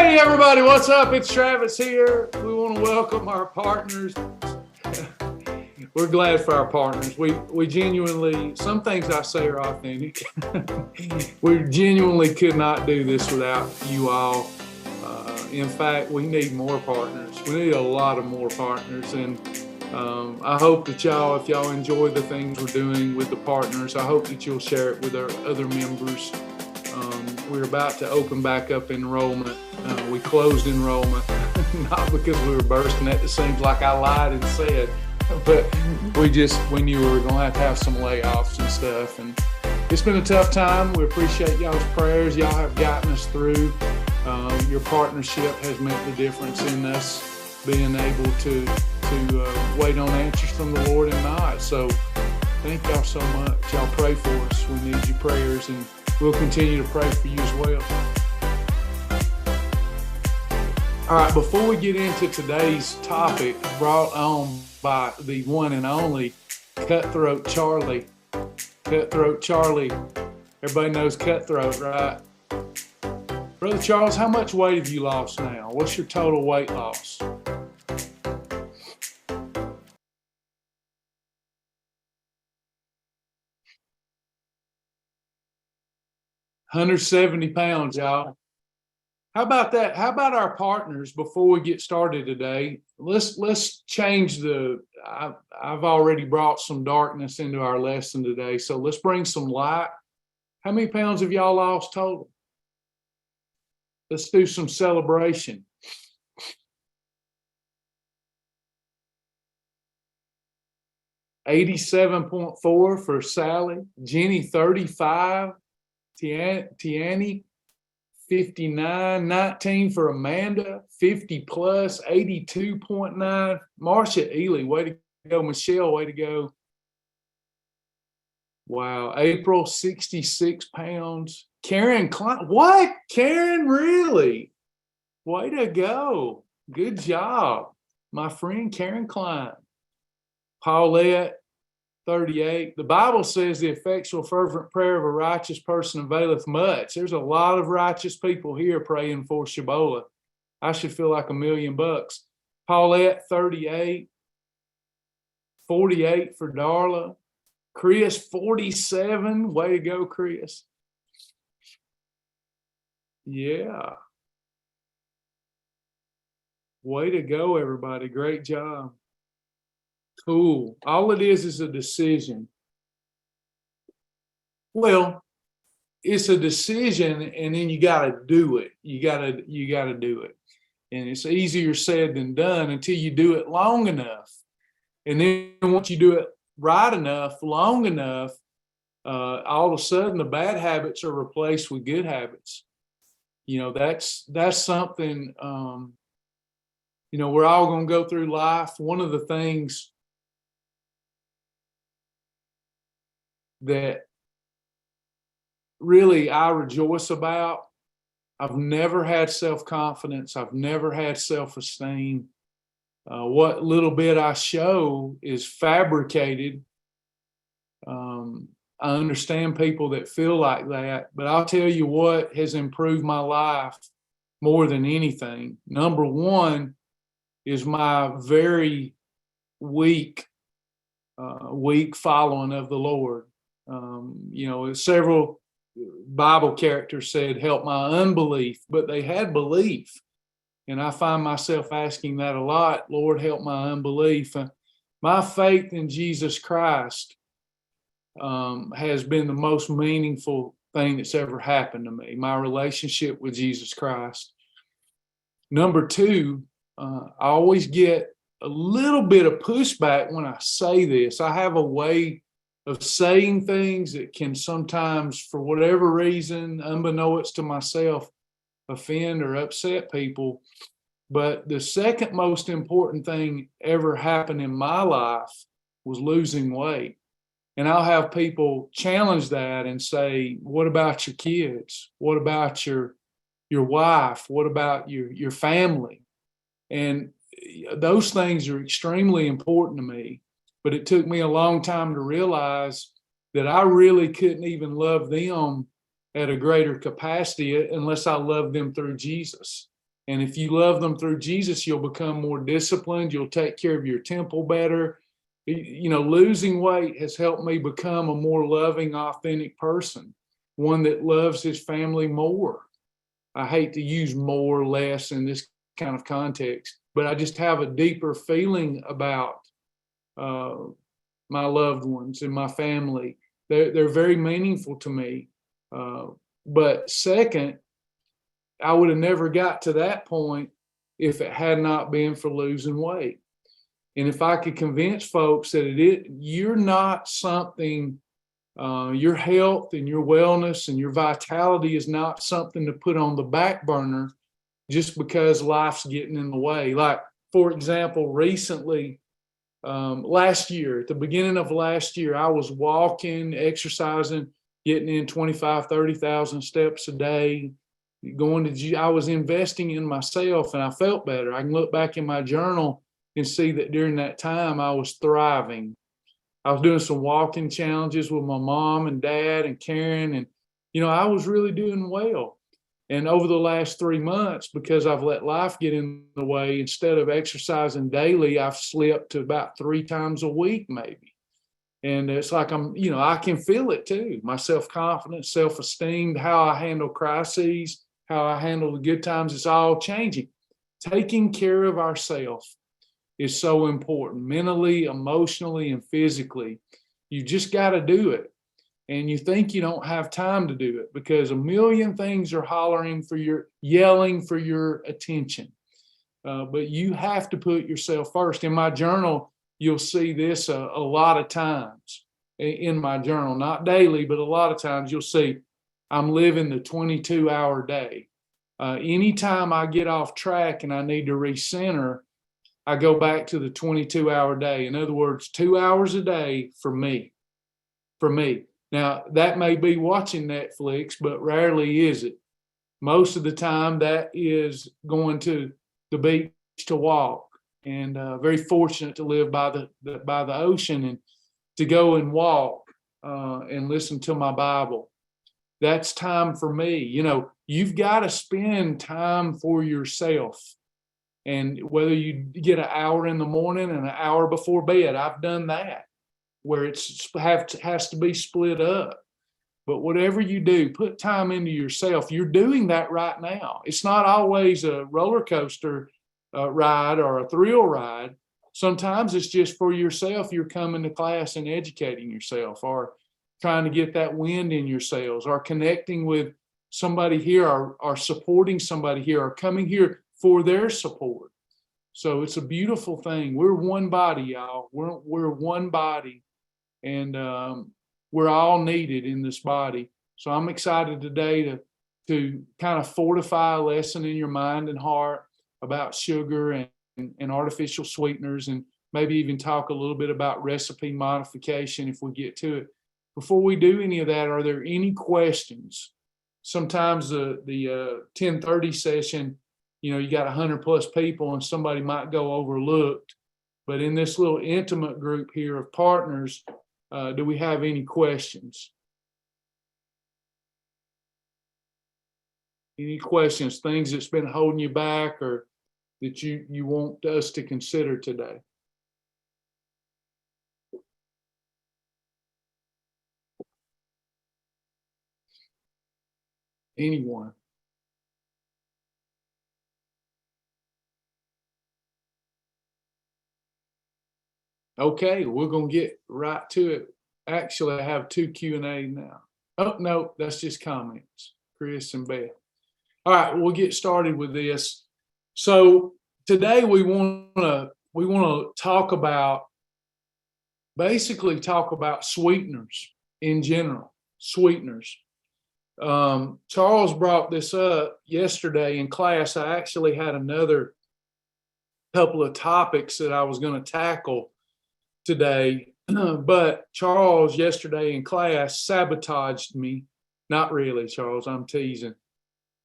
Hey everybody, what's up? It's Travis here. We want to welcome our partners. We're glad for our partners. We genuinely, some things I say are authentic. We genuinely could not do this without you all. In fact, we need more partners. We need a lot of more partners. And I hope that y'all, if y'all enjoy the things we're doing with the partners, I hope that you'll share it with our other members. We're about to open back up enrollment. We closed enrollment, not because we were bursting at the seams like I lied and said, but we knew we were going to have some layoffs and stuff. And it's been a tough time. We appreciate y'all's prayers. Y'all have gotten us through. Your partnership has meant the difference in us being able to wait on answers from the Lord and not. So thank y'all so much. Y'all pray for us. We need your prayers, and we'll continue to pray for you as well. All right, before we get into today's topic, brought on by the one and only Cutthroat Charlie. Cutthroat Charlie. Everybody knows Cutthroat, right? Brother Charles, how much weight have you lost now? What's your total weight loss? £170, y'all. How about that? How about our partners before we get started today? Let's change I've already brought some darkness into our lesson today, so let's bring some light. How many pounds have y'all lost total? Let's do some celebration. $87.4 for Sally, Jenny 35, Tiani 59, 19 for Amanda, 50 plus, 82.9. Marcia Ely, way to go. Michelle, way to go. Wow. April, 66 pounds. Karen Klein. What? Karen, really? Way to go. Good job. My friend Karen Klein. Paulette, 38. The Bible says the effectual fervent prayer of a righteous person availeth much. There's a lot of righteous people here praying for Shibboleth. I should feel like $1 million. Paulette, 38. 48 for Darla. Chris, 47. Way to go, Chris. Yeah. Way to go, everybody. Great job. Cool. All it is a decision. Well, it's a decision, and then you got to do it. You got to do it. And it's easier said than done until you do it long enough. And then once you do it right enough, long enough, all of a sudden the bad habits are replaced with good habits. You know, that's something, we're all going to go through life. One of the things that really I rejoice about, I've never had self-confidence. I've never had self-esteem. What little bit I show is fabricated. I understand people that feel like that, but I'll tell you what has improved my life more than anything. Number one is my very weak following of the Lord. Several Bible characters said, help my unbelief, but they had belief. And I find myself asking that a lot. Lord, help my unbelief. My faith in Jesus Christ has been the most meaningful thing that's ever happened to me. My relationship with Jesus Christ. Number two, I always get a little bit of pushback when I say this. I have a way of saying things that can sometimes, for whatever reason, unbeknownst to myself, offend or upset people. But the second most important thing ever happened in my life was losing weight. And I'll have people challenge that and say, what about your kids? What about your wife? What about your family? And those things are extremely important to me. But it took me a long time to realize that I really couldn't even love them at a greater capacity unless I loved them through Jesus. And if you love them through Jesus, you'll become more disciplined. You'll take care of your temple better. Losing weight has helped me become a more loving, authentic person, one that loves his family more. I hate to use more or less in this kind of context, but I just have a deeper feeling about my loved ones and my family. They're very meaningful to me. But second, I would have never got to that point if it had not been for losing weight. And if I could convince folks that you're not something, your health and your wellness and your vitality is not something to put on the back burner just because life's getting in the way. Like, for example, recently, last year, at the beginning of last year, I was walking, exercising, getting in 25, 30,000 steps a day, I was investing in myself, and I felt better. I can look back in my journal and see that during that time I was thriving. I was doing some walking challenges with my mom and dad and Karen, and I was really doing well. And over the last 3 months, because I've let life get in the way, instead of exercising daily, I've slipped to about 3 times a week, maybe. And it's like I can feel it too. My self-confidence, self-esteem, how I handle crises, how I handle the good times, it's all changing. Taking care of ourselves is so important, mentally, emotionally, and physically. You just got to do it. And you think you don't have time to do it because a million things are yelling for your attention. But you have to put yourself first. In my journal, you'll see this a lot of times in my journal, not daily, but a lot of times you'll see I'm living the 22-hour day. Anytime I get off track and I need to recenter, I go back to the 22-hour day. In other words, 2 hours a day for me. Now, that may be watching Netflix, but rarely is it. Most of the time, that is going to the beach to walk. And very fortunate to live by the ocean and to go and walk and listen to my Bible. That's time for me. You've got to spend time for yourself. And whether you get an hour in the morning and an hour before bed, I've done that, where it has to be split up. But whatever you do, put time into yourself. You're doing that right now. It's not always a roller coaster ride or a thrill ride. Sometimes it's just for yourself. You're coming to class and educating yourself, or trying to get that wind in your sails, or connecting with somebody here, or supporting somebody here, or coming here for their support. So it's a beautiful thing. We're one body, y'all. We're one body, and we're all needed in this body. So I'm excited today to kind of fortify a lesson in your mind and heart about sugar and artificial sweeteners, and maybe even talk a little bit about recipe modification if we get to it. Before we do any of that, are there any questions? Sometimes the 10:30 session, you got 100 plus people and somebody might go overlooked. But in this little intimate group here of partners, do we have any questions? Any questions, things that's been holding you back or that you want us to consider today? Anyone? Okay, we're going to get right to it. Actually, I have 2 Q&A now. Oh, no, that's just comments, Chris and Beth. All right, we'll get started with this. So today we want to talk about sweeteners in general, sweeteners. Charles brought this up yesterday in class. I actually had another couple of topics that I was going to tackle today, but Charles yesterday in class sabotaged me. Not really, Charles, I'm teasing.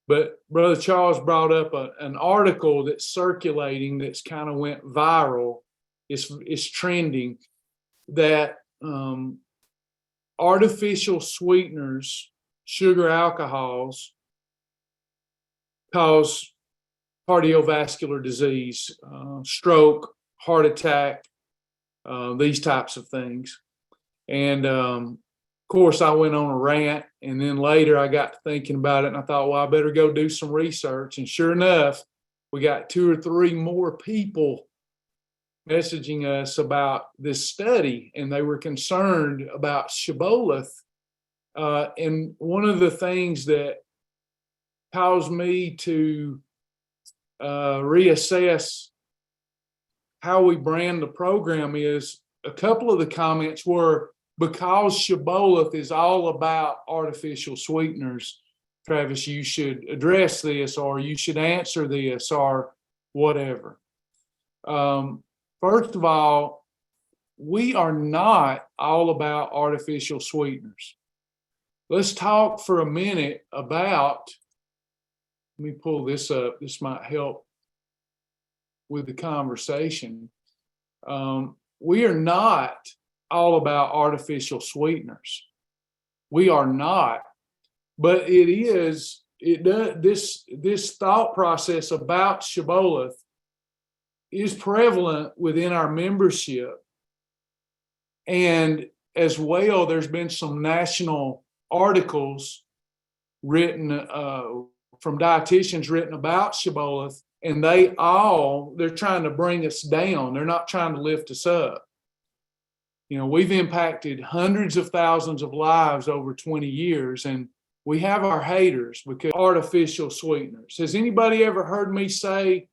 But Brother Charles brought up an article that's circulating that's kind of went viral. It's trending that artificial sweeteners, sugar alcohols, cause cardiovascular disease, stroke, heart attack, these types of things. And of course, I went on a rant, and then later I got to thinking about it, and I thought, well, I better go do some research. And sure enough, we got 2 or 3 more people messaging us about this study, and they were concerned about Shibboleth. And one of the things that caused me to reassess how we brand the program is a couple of the comments were, because Shibboleth is all about artificial sweeteners, Travis, you should address this, or you should answer this, or whatever. First of all, we are not all about artificial sweeteners. Let's talk for a minute about, let me pull this up. This might help with the conversation. We are not all about artificial sweeteners. We are not, but this thought process about Shibboleth is prevalent within our membership. And as well, there's been some national articles written from dietitians written about Shibboleth, and they're trying to bring us down. They're not trying to lift us up. You know, we've impacted hundreds of thousands of lives over 20 years, and we have our haters because artificial sweeteners. Has anybody ever heard me say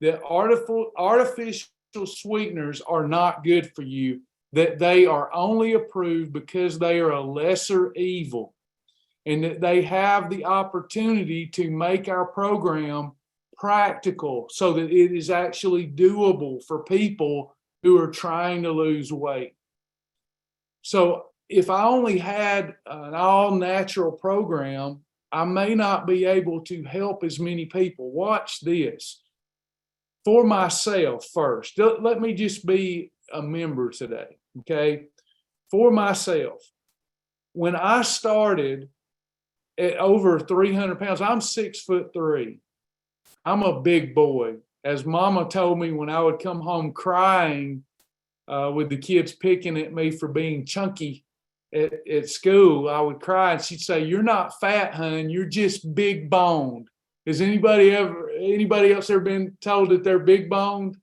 that artificial sweeteners are not good for you, that they are only approved because they are a lesser evil, and that they have the opportunity to make our program practical so that it is actually doable for people who are trying to lose weight? So if I only had an all-natural program, I may not be able to help as many people. Watch this. For myself first, let me just be a member today, okay? For myself, when I started at over 300 pounds, I'm 6'3". I'm a big boy. As Mama told me when I would come home crying with the kids picking at me for being chunky at school, I would cry and she'd say, "You're not fat, hun, you're just big boned." Has anybody else ever been told that they're big boned?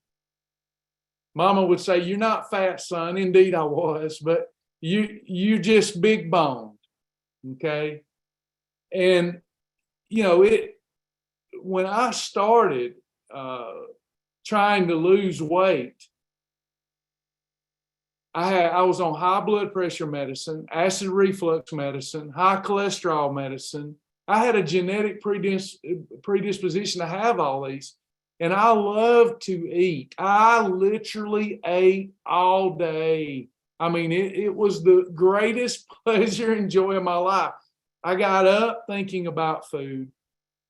Mama would say, "You're not fat, son." Indeed I was, but you just big boned. Okay. And you know, when I started trying to lose weight, I was on high blood pressure medicine, acid reflux medicine, high cholesterol medicine. I had a genetic predisposition to have all these, and I love to eat. I literally ate all day. I mean, it was the greatest pleasure and joy of my life. I got up thinking about food.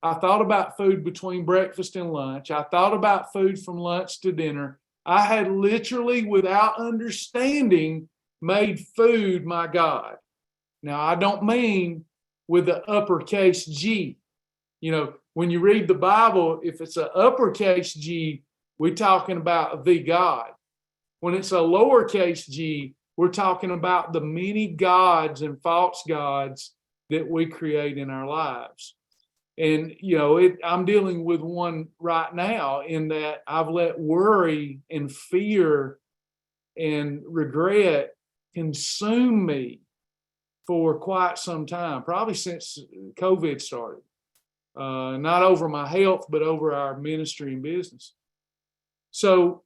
I thought about food between breakfast and lunch. I thought about food from lunch to dinner. I had literally, without understanding, made food my God. Now, I don't mean with the uppercase G. You know, when you read the Bible, if it's an uppercase G, we're talking about the God. When it's a lowercase g, we're talking about the many gods and false gods that we create in our lives. And, you know, I'm dealing with one right now in that I've let worry and fear and regret consume me for quite some time, probably since COVID started. Not over my health, but over our ministry and business. So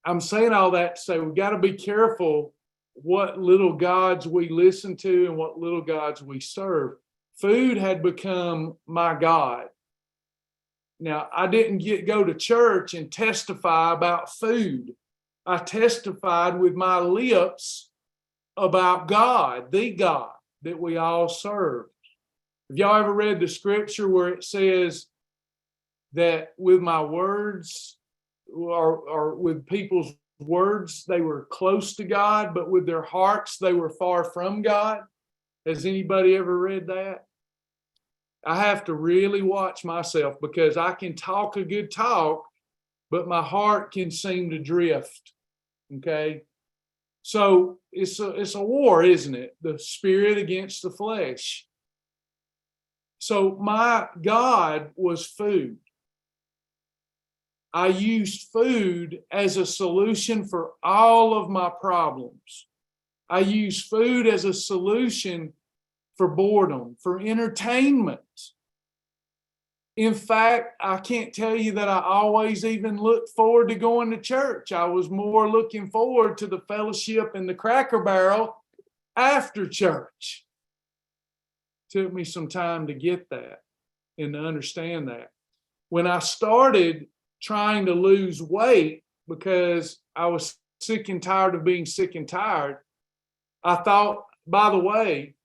I'm saying all that to say we've got to be careful what little gods we listen to and what little gods we serve. Food had become my God. Now, I didn't go to church and testify about food. I testified with my lips about God, the God that we all serve. Have y'all ever read the scripture where it says that with my words or with people's words, they were close to God, but with their hearts, they were far from God? Has anybody ever read that? I have to really watch myself because I can talk a good talk, but my heart can seem to drift. Okay. So it's a war, isn't it? The spirit against the flesh. So my God was food. I used food as a solution for all of my problems. I used food as a solution for boredom, for entertainment. In fact, I can't tell you that I always even looked forward to going to church. I was more looking forward to the fellowship in the Cracker Barrel after church. Took me some time to get that and to understand that. When I started trying to lose weight because I was sick and tired of being sick and tired, I thought, by the way,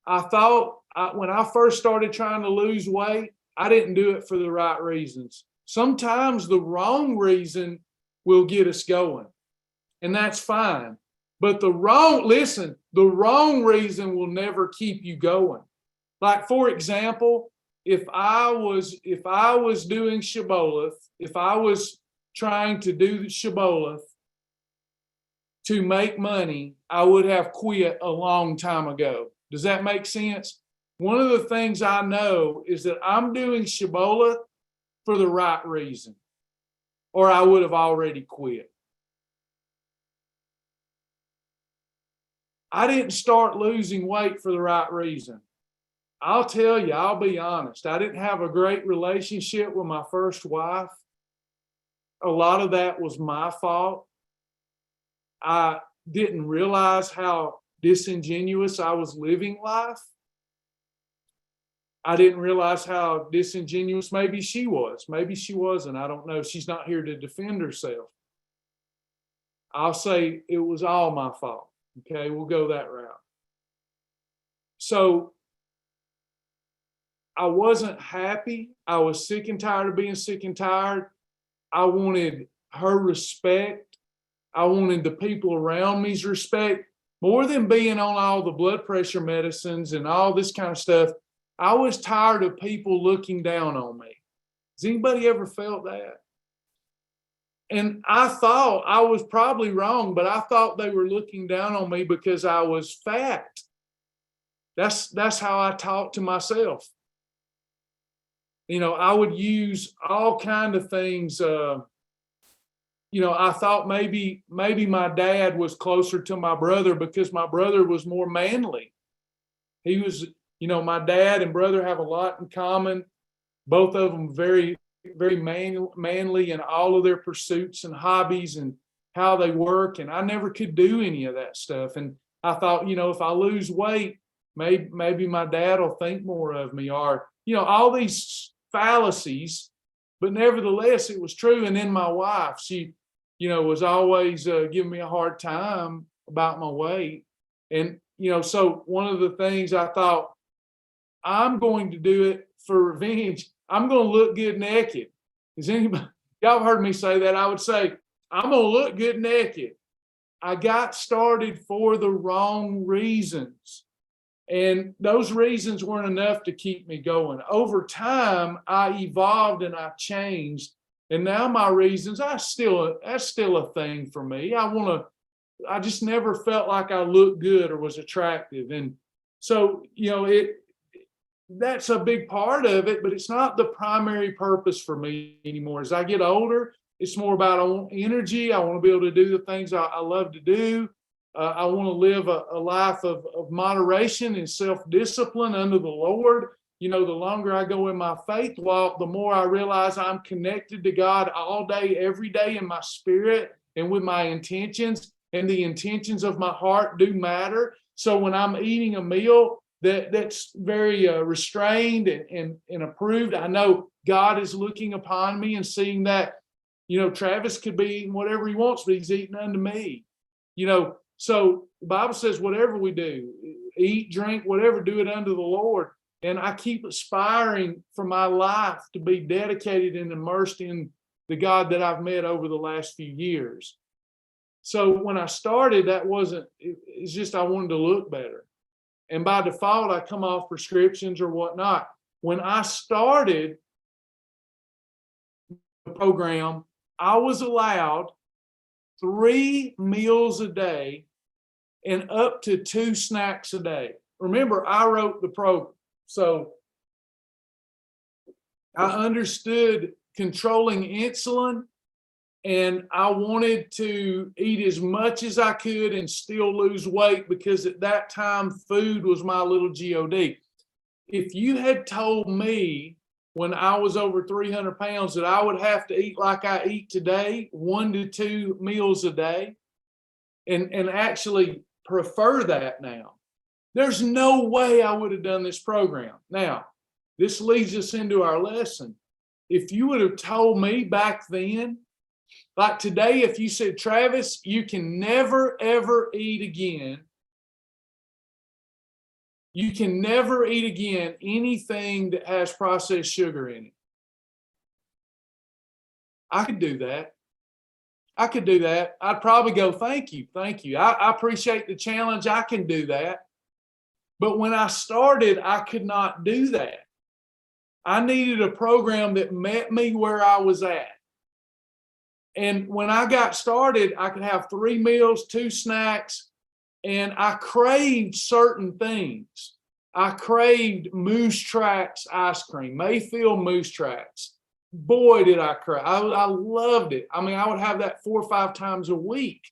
when I first started trying to lose weight, I didn't do it for the right reasons. Sometimes the wrong reason will get us going, and that's fine. But the wrong reason will never keep you going. Like, for example, if I was doing Shibboleth, if I was trying to do the Shibboleth to make money, I would have quit a long time ago. Does that make sense? One of the things I know is that I'm doing Shibboleth for the right reason, or I would have already quit. I didn't start losing weight for the right reason. I'll tell you, I'll be honest. I didn't have a great relationship with my first wife. A lot of that was my fault. I didn't realize how disingenuous I was living life. I didn't realize how disingenuous maybe she was. Maybe she wasn't. I don't know. She's not here to defend herself. I'll say it was all my fault. Okay, we'll go that route. So I wasn't happy. I was sick and tired of being sick and tired. I wanted her respect. I wanted the people around me's respect. More than being on all the blood pressure medicines and all this kind of stuff, I was tired of people looking down on me. Has anybody ever felt that? And I thought I was probably wrong, but I thought they were looking down on me because I was fat. That's how I talked to myself. You know, I would use all kind of things. You know, I thought maybe my dad was closer to my brother because my brother was more manly. He was, you know, my dad and brother have a lot in common. Both of them very, very manly in all of their pursuits and hobbies and how they work. And I never could do any of that stuff. And I thought, you know, if I lose weight, maybe my dad will think more of me, or, you know, all these fallacies. But nevertheless, it was true. And then my wife, she, you know, was always giving me a hard time about my weight. And, you know, so one of the things I thought, I'm going to do it for revenge. I'm going to look good naked. Has anybody, y'all heard me say that? I would say, I'm going to look good naked. I got started for the wrong reasons. And those reasons weren't enough to keep me going. Over time, I evolved and I changed. And now my reasons, that's still a thing for me. I just never felt like I looked good or was attractive. And so, you know, that's a big part of it, but it's not the primary purpose for me anymore. As I get older, it's more about I want energy. I want to be able to do the things I love to do. I want to live a life of moderation and self-discipline under the Lord. You know, the longer I go in my faith walk, the more I realize I'm connected to God all day, every day in my spirit and with my intentions. And the intentions of my heart do matter. So when I'm eating a meal that's very restrained and approved, I know God is looking upon me and seeing that, you know, Travis could be eating whatever he wants, but he's eating unto me. You know, so the Bible says whatever we do, eat, drink, whatever, do it unto the Lord. And I keep aspiring for my life to be dedicated and immersed in the God that I've met over the last few years. So when I started, it's just I wanted to look better. And by default, I come off prescriptions or whatnot. When I started the program, I was allowed 3 meals a day and up to 2 snacks a day. Remember, I wrote the program, so I understood controlling insulin, and I wanted to eat as much as I could and still lose weight, because at that time, food was my little God. If you had told me when I was over 300 pounds that I would have to eat like I eat today, 1 to 2 meals a day, and actually prefer that now, there's no way I would have done this program. Now, this leads us into our lesson. If you would have told me back then, like today, if you said, Travis, you can never, ever eat again. You can never eat again anything that has processed sugar in it. I could do that. I could do that. I'd probably go, thank you. I appreciate the challenge. I can do that. But when I started, I could not do that. I needed a program that met me where I was at. And when I got started, I could have 3 meals, 2 snacks, and I craved certain things. I craved Moose Tracks ice cream, Mayfield Moose Tracks. Boy, did I crave. I loved it. I mean, I would have that 4 or 5 times a week.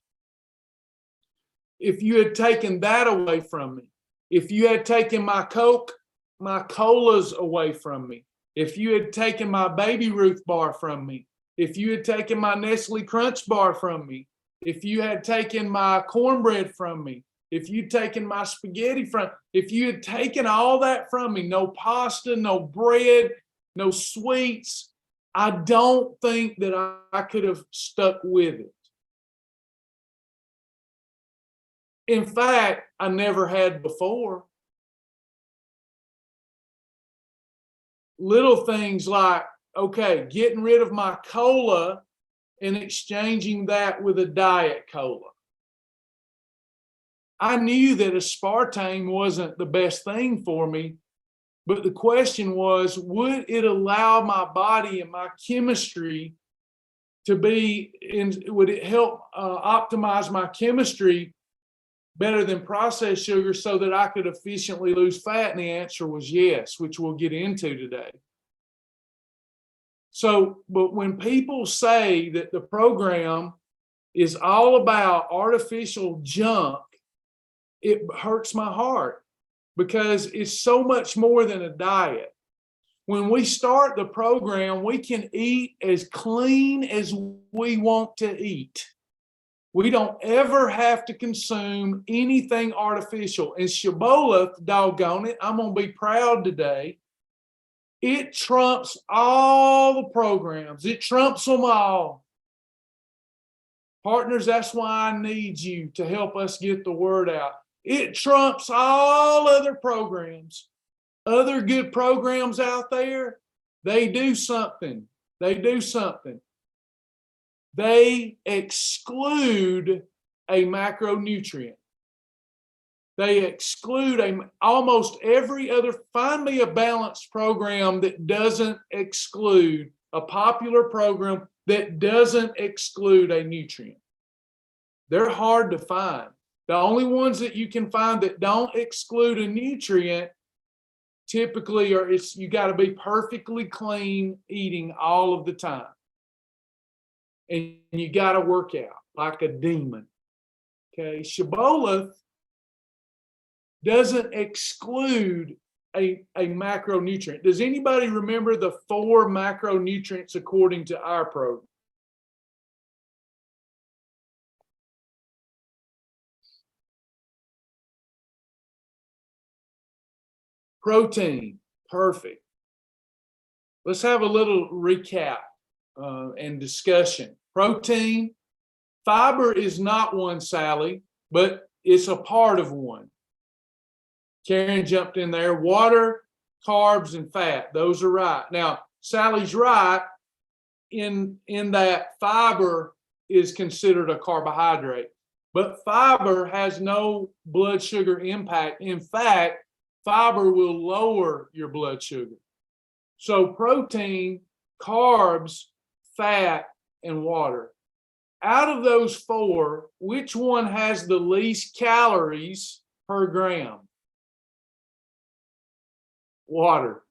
If you had taken that away from me, if you had taken my Coke, my colas away from me, if you had taken my Baby Ruth bar from me, if you had taken my Nestle Crunch bar from me, if you had taken my cornbread from me, if you'd taken my spaghetti from, if you had taken all that from me, no pasta, no bread, no sweets, I don't think that I could have stuck with it. In fact, I never had before. Little things like, okay, getting rid of my cola and exchanging that with a diet cola. I knew that aspartame wasn't the best thing for me, but the question was, would it allow my body and my chemistry to be, would it help optimize my chemistry better than processed sugar so that I could efficiently lose fat? And the answer was yes, which we'll get into today. So, but when people say that the program is all about artificial junk, it hurts my heart, because it's so much more than a diet. When we start the program, we can eat as clean as we want to eat. We don't ever have to consume anything artificial. And Shibboleth, doggone it, I'm going to be proud today. It trumps all the programs. It trumps them all. Partners, that's why I need you to help us get the word out. It trumps all other programs. Other good programs out there, they do something. They do something. They exclude a macronutrient. They exclude almost every other. Find me a balanced program that doesn't exclude, a popular program that doesn't exclude a nutrient. They're hard to find. The only ones that you can find that don't exclude a nutrient typically are, you got to be perfectly clean eating all of the time. And you got to work out like a demon. Okay, Shibboleth doesn't exclude a macronutrient. Does anybody remember the 4 macronutrients according to our program? Protein, perfect. Let's have a little recap and discussion. Protein, fiber is not one, Sally, but it's a part of one. Karen jumped in there. Water, carbs, and fat. Those are right. Now, Sally's right in that fiber is considered a carbohydrate, but fiber has no blood sugar impact. In fact, fiber will lower your blood sugar. So protein, carbs, fat, and water. Out of those four, which one has the least calories per gram? Water.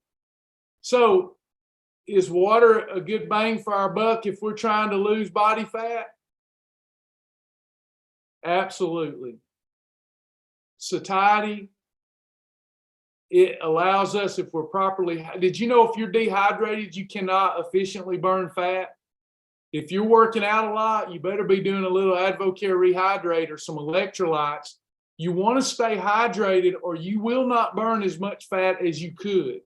So is water a good bang for our buck if we're trying to lose body fat? Absolutely. Satiety, it allows us, if we're properly, did you know if you're dehydrated, you cannot efficiently burn fat? If you're working out a lot, you better be doing a little Advocare Rehydrate or some electrolytes. You want to stay hydrated or you will not burn as much fat as you could.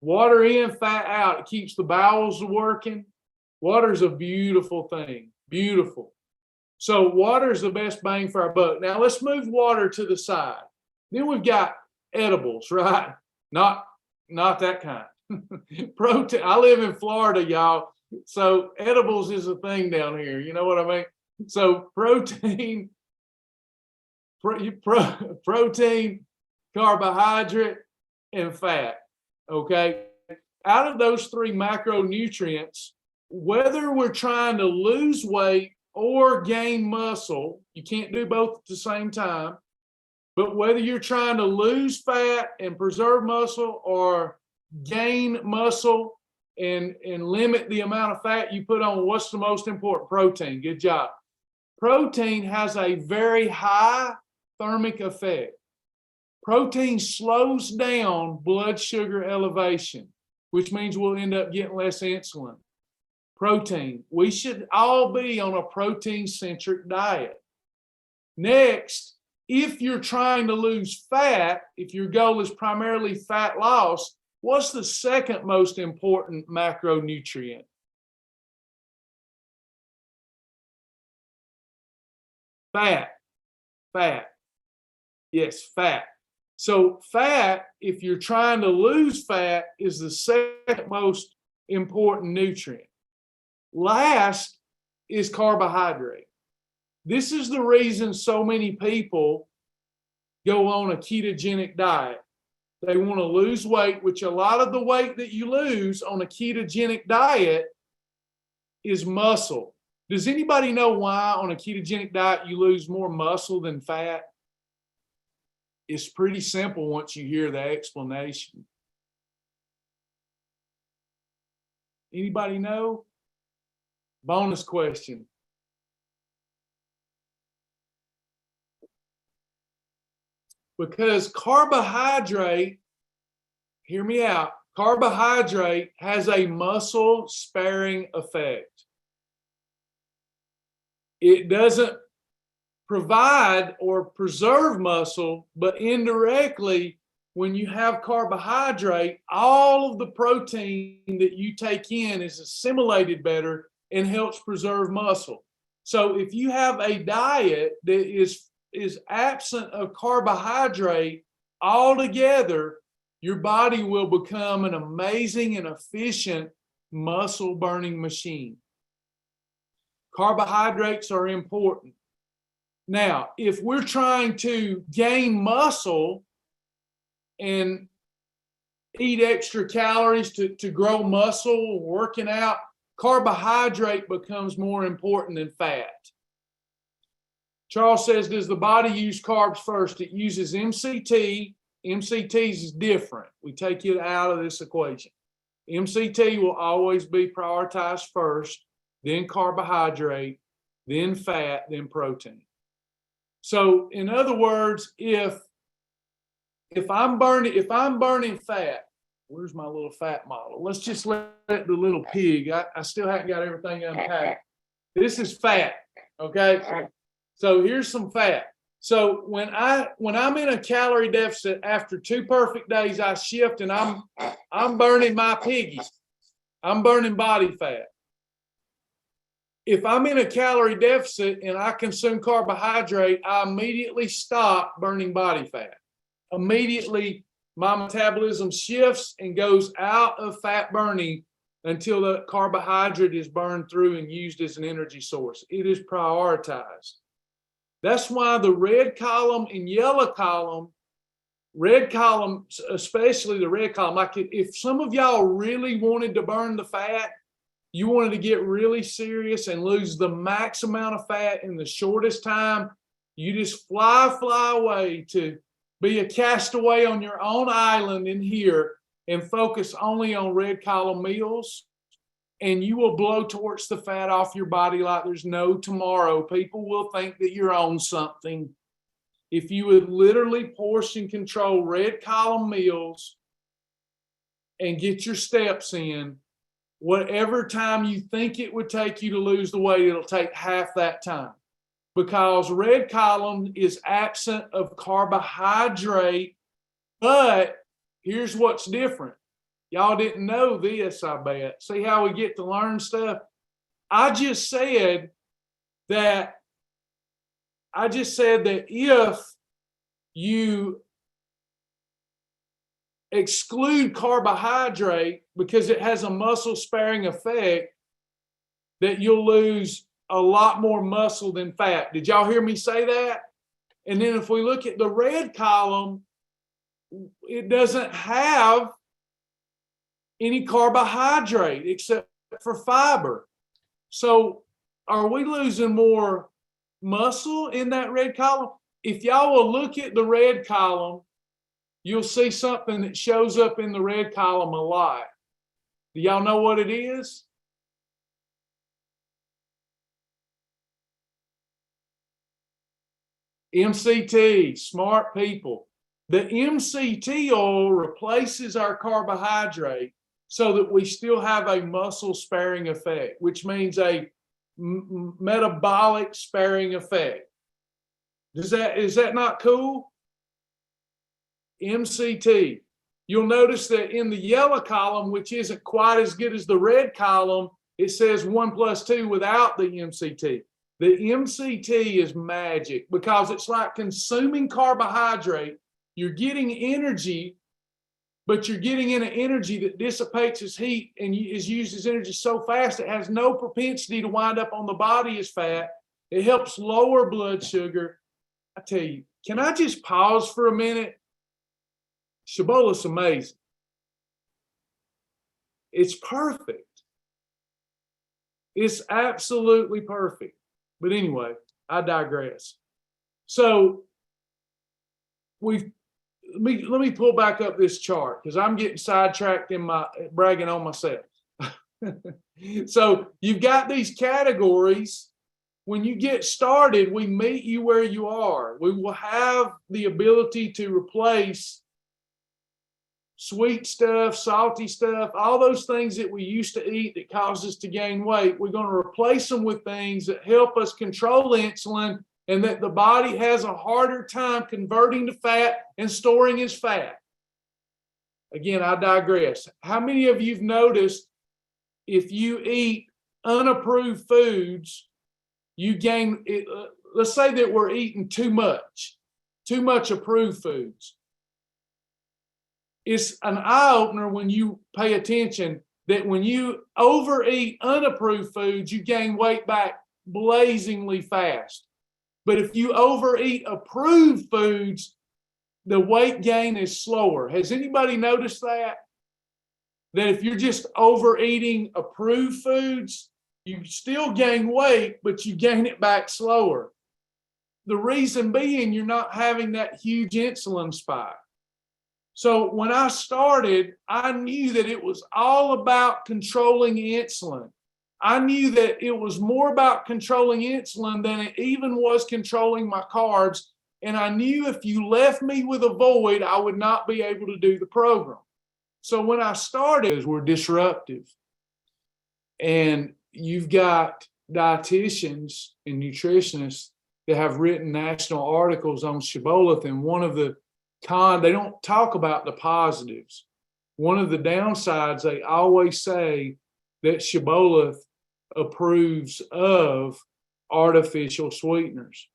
Water in, fat out. It keeps the bowels working. Water is a beautiful thing. Beautiful. So water is the best bang for our buck. Now let's move water to the side. Then we've got edibles, right? Not that kind. Protein. I live in Florida, y'all. So edibles is a thing down here. You know what I mean? So protein, protein, carbohydrate, and fat. Okay. Out of those three macronutrients, whether we're trying to lose weight or gain muscle, you can't do both at the same time. But whether you're trying to lose fat and preserve muscle or gain muscle and limit the amount of fat you put on, what's the most important? Protein. Good job. Protein has a very high thermic effect. Protein slows down blood sugar elevation, which means we'll end up getting less insulin. Protein. We should all be on a protein-centric diet. Next, if you're trying to lose fat, if your goal is primarily fat loss, what's the second most important macronutrient? Fat. Fat. Yes, fat. So fat, if you're trying to lose fat, is the second most important nutrient. Last is carbohydrate. This is the reason so many people go on a ketogenic diet. They want to lose weight, which a lot of the weight that you lose on a ketogenic diet is muscle. Does anybody know why on a ketogenic diet you lose more muscle than fat? It's pretty simple once you hear the explanation. Anybody know? Bonus question. Because carbohydrate, hear me out, carbohydrate has a muscle sparing effect. It doesn't provide or preserve muscle, but indirectly, when you have carbohydrate, all of the protein that you take in is assimilated better and helps preserve muscle. So if you have a diet that is absent of carbohydrate altogether, your body will become an amazing and efficient muscle burning machine. Carbohydrates are important. Now, if we're trying to gain muscle and eat extra calories to grow muscle, working out, carbohydrate becomes more important than fat. Charles says, does the body use carbs first? It uses MCT. MCTs is different. We take it out of this equation. MCT will always be prioritized first, then carbohydrate, then fat, then protein. So in other words, if I'm burning fat, where's my little fat model? Let's just let the little pig, I still haven't got everything unpacked. This is fat, okay? So here's some fat. So when I'm in a calorie deficit after 2 perfect days, I shift and I'm burning my piggies. I'm burning body fat. If I'm in a calorie deficit and I consume carbohydrate, I immediately stop burning body fat. Immediately, my metabolism shifts and goes out of fat burning until the carbohydrate is burned through and used as an energy source. It is prioritized. That's why the red column and yellow column red column, especially the red column, like if some of y'all really wanted to burn the fat, you wanted to get really serious and lose the max amount of fat in the shortest time, you just fly away to be a castaway on your own island in here and focus only on red column meals, and you will blow torch the fat off your body like there's no tomorrow. People will think that you're on something. If you would literally portion control red column meals and get your steps in, whatever time you think it would take you to lose the weight, it'll take half that time. Because red column is absent of carbohydrate, but here's what's different. Y'all didn't know this, I bet. See how we get to learn stuff? I just said that if you exclude carbohydrate because it has a muscle sparing effect, that you'll lose a lot more muscle than fat. Did y'all hear me say that? And then if we look at the red column, it doesn't have any carbohydrate except for fiber. So are we losing more muscle in that red column? If y'all will look at the red column, you'll see something that shows up in the red column a lot. Do y'all know what it is? MCT, smart people. The MCT oil replaces our carbohydrate so that we still have a muscle sparing effect, which means a metabolic sparing effect. Is that not cool? MCT. You'll notice that in the yellow column, which isn't quite as good as the red column, it says 1 + 2 without the MCT. The MCT is magic because it's like consuming carbohydrate. You're getting energy, but you're getting in an energy that dissipates as heat and is used as energy so fast it has no propensity to wind up on the body as fat. It helps lower blood sugar. I tell you, can I just pause for a minute? Shibboleth's amazing. It's perfect. It's absolutely perfect. But anyway, I digress. So let me pull back up this chart because I'm getting sidetracked in my bragging on myself. So you've got these categories. When you get started, we meet you where you are. We will have the ability to replace sweet stuff, salty stuff, all those things that we used to eat that cause us to gain weight. We're going to replace them with things that help us control insulin and that the body has a harder time converting to fat and storing as fat. Again, I digress. How many of you've noticed if you eat unapproved foods, you gain, let's say that we're eating too much approved foods. It's an eye-opener when you pay attention that when you overeat unapproved foods, you gain weight back blazingly fast. But if you overeat approved foods, the weight gain is slower. Has anybody noticed that? That if you're just overeating approved foods, you still gain weight, but you gain it back slower. The reason being you're not having that huge insulin spike. So when I started, I knew that it was all about controlling insulin. I knew that it was more about controlling insulin than it even was controlling my carbs. And I knew if you left me with a void, I would not be able to do the program. So when I started, we're disruptive. And you've got dietitians and nutritionists that have written national articles on Shibboleth, and one of the they don't talk about the positives. One of the downsides, they always say that Shibboleth approves of artificial sweeteners.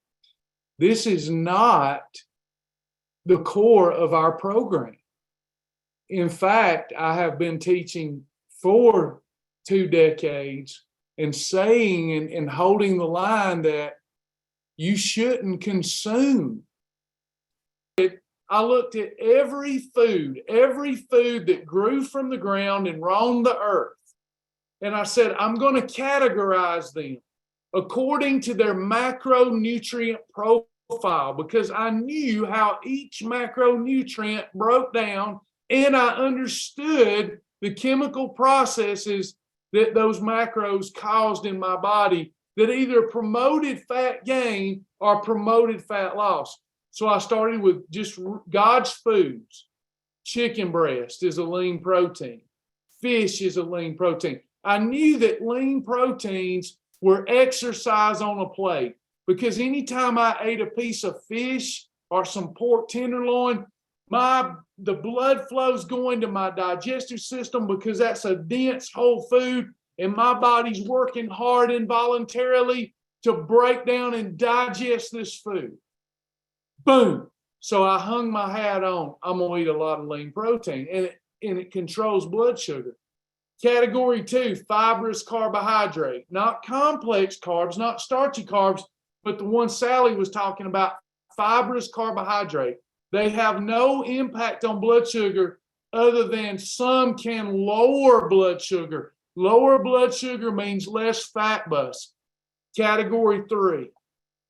This is not the core of our program. In fact, I have been teaching for 2 decades and saying and holding the line that you shouldn't consume. I looked at every food that grew from the ground and roamed the earth. And I said, I'm going to categorize them according to their macronutrient profile, because I knew how each macronutrient broke down, and I understood the chemical processes that those macros caused in my body that either promoted fat gain or promoted fat loss. So I started with just God's foods. Chicken breast is a lean protein. Fish is a lean protein. I knew that lean proteins were exercise on a plate, because anytime I ate a piece of fish or some pork tenderloin, the blood flows going to my digestive system, because that's a dense whole food, and my body's working hard involuntarily to break down and digest this food. Boom. So I hung my hat on, I'm going to eat a lot of lean protein, and it controls blood sugar. Category 2, fibrous carbohydrate, not complex carbs, not starchy carbs, but the one Sally was talking about, fibrous carbohydrate. They have no impact on blood sugar other than some can lower blood sugar. Lower blood sugar means less fat bust. Category 3,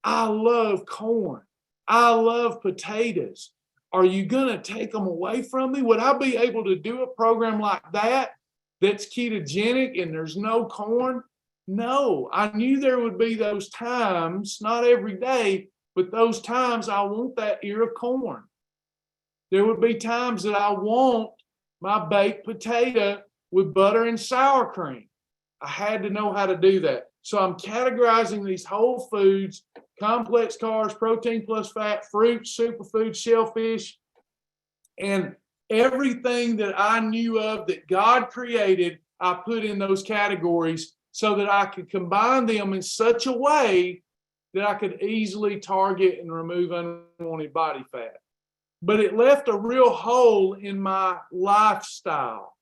I love corn. I love potatoes. Are you going to take them away from me? Would I be able to do a program like that that's ketogenic and there's no corn? No, I knew there would be those times, not every day, but those times I want that ear of corn. There would be times that I want my baked potato with butter and sour cream. I had to know how to do that. So I'm categorizing these whole foods, complex carbs, protein plus fat, fruits, superfoods, shellfish, and everything that I knew of that God created, I put in those categories so that I could combine them in such a way that I could easily target and remove unwanted body fat. But it left a real hole in my lifestyle.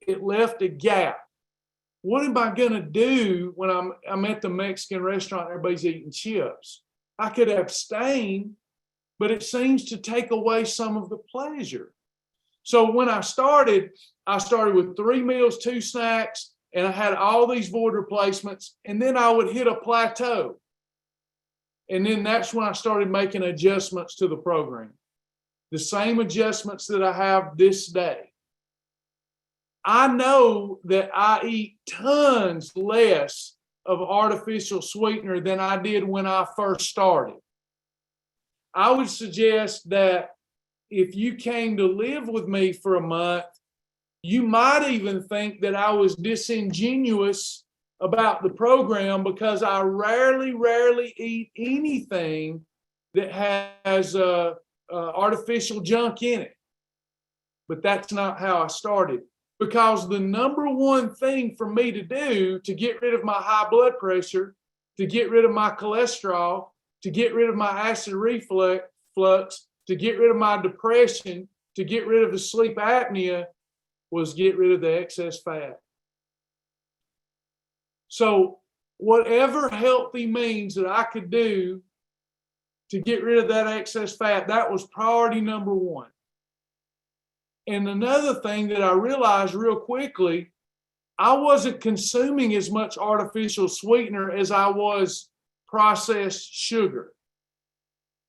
It left a gap. What am I going to do when I'm at the Mexican restaurant and everybody's eating chips? I could abstain, but it seems to take away some of the pleasure. So when I started with 3 meals, 2 snacks, and I had all these void replacements, and then I would hit a plateau. And then that's when I started making adjustments to the program. The same adjustments that I have this day. I know that I eat tons less of artificial sweetener than I did when I first started. I would suggest that if you came to live with me for a month, you might even think that I was disingenuous about the program, because I rarely eat anything that has artificial junk in it. But that's not how I started. Because the number one thing for me to do to get rid of my high blood pressure, to get rid of my cholesterol, to get rid of my acid reflux, to get rid of my depression, to get rid of the sleep apnea, was get rid of the excess fat. So whatever healthy means that I could do to get rid of that excess fat, that was priority number one. And another thing that I realized real quickly, I wasn't consuming as much artificial sweetener as I was processed sugar.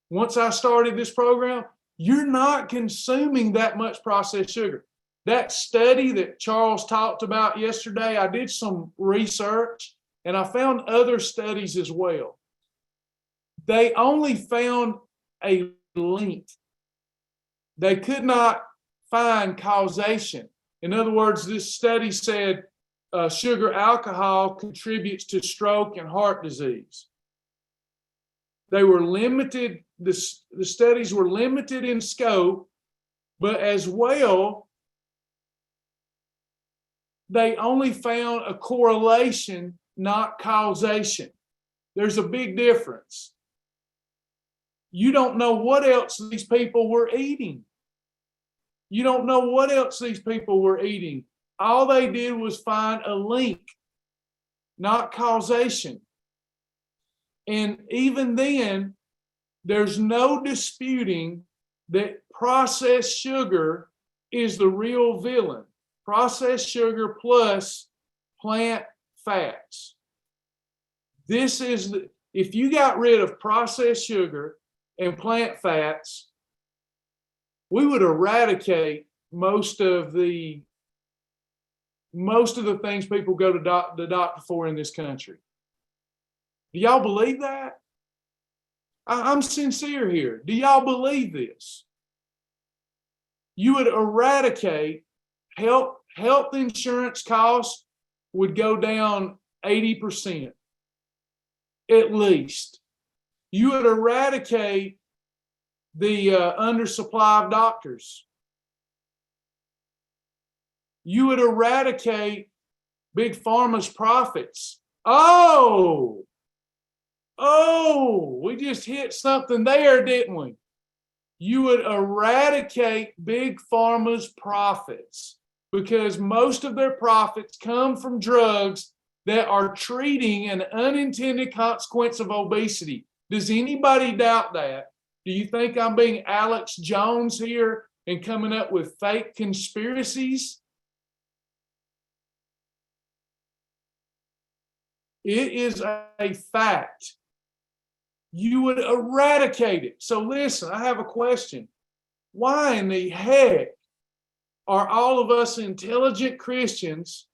Once I started this program, you're not consuming that much processed sugar. That study that Charles talked about yesterday, I did some research and I found other studies as well. They only found a link. They could not find causation. In other words, this study said sugar alcohol contributes to stroke and heart disease. They were limited, the studies were limited in scope, but as well, they only found a correlation, not causation. There's a big difference. You don't know what else these people were eating. You don't know what else these people were eating. All they did was find a link, not causation. And even then, there's no disputing that processed sugar is the real villain. Processed sugar plus plant fats. This is if you got rid of processed sugar and plant fats, we would eradicate most of the things people go to the doctor for in this country. Do y'all believe that? I'm sincere here. Do y'all believe this? You would eradicate health insurance costs would go down 80%, at least. You would eradicate the undersupply of doctors. You would eradicate Big Pharma's profits. Oh, we just hit something there, didn't we? You would eradicate Big Pharma's profits because most of their profits come from drugs that are treating an unintended consequence of obesity. Does anybody doubt that? Do you think I'm being Alex Jones here and coming up with fake conspiracies? It is a fact. You would eradicate it. So listen, I have a question. Why in the heck are all of us intelligent Christians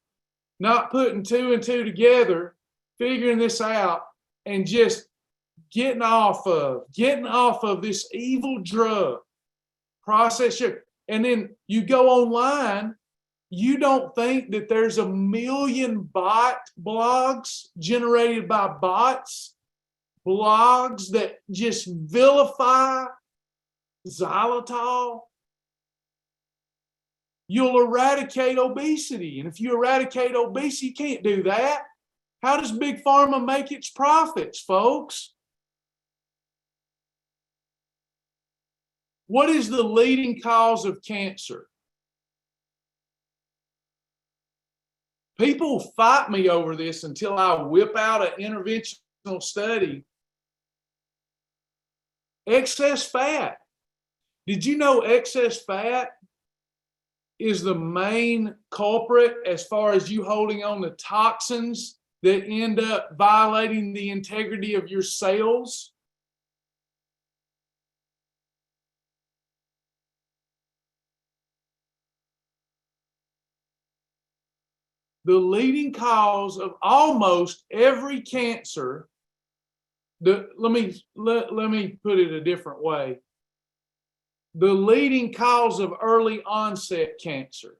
not putting two and two together, figuring this out, and just getting off of this evil drug, processed sugar? And then you go online, you don't think that there's 1 million bot blogs generated by bots, blogs that just vilify xylitol? You'll eradicate obesity. And if you eradicate obesity, you can't do that. How does Big Pharma make its profits, folks? What is the leading cause of cancer? People fight me over this until I whip out an interventional study. Excess fat. Did you know excess fat is the main culprit as far as you holding on to toxins that end up violating the integrity of your cells? The leading cause of almost every cancer, let me put it a different way. The leading cause of early onset cancer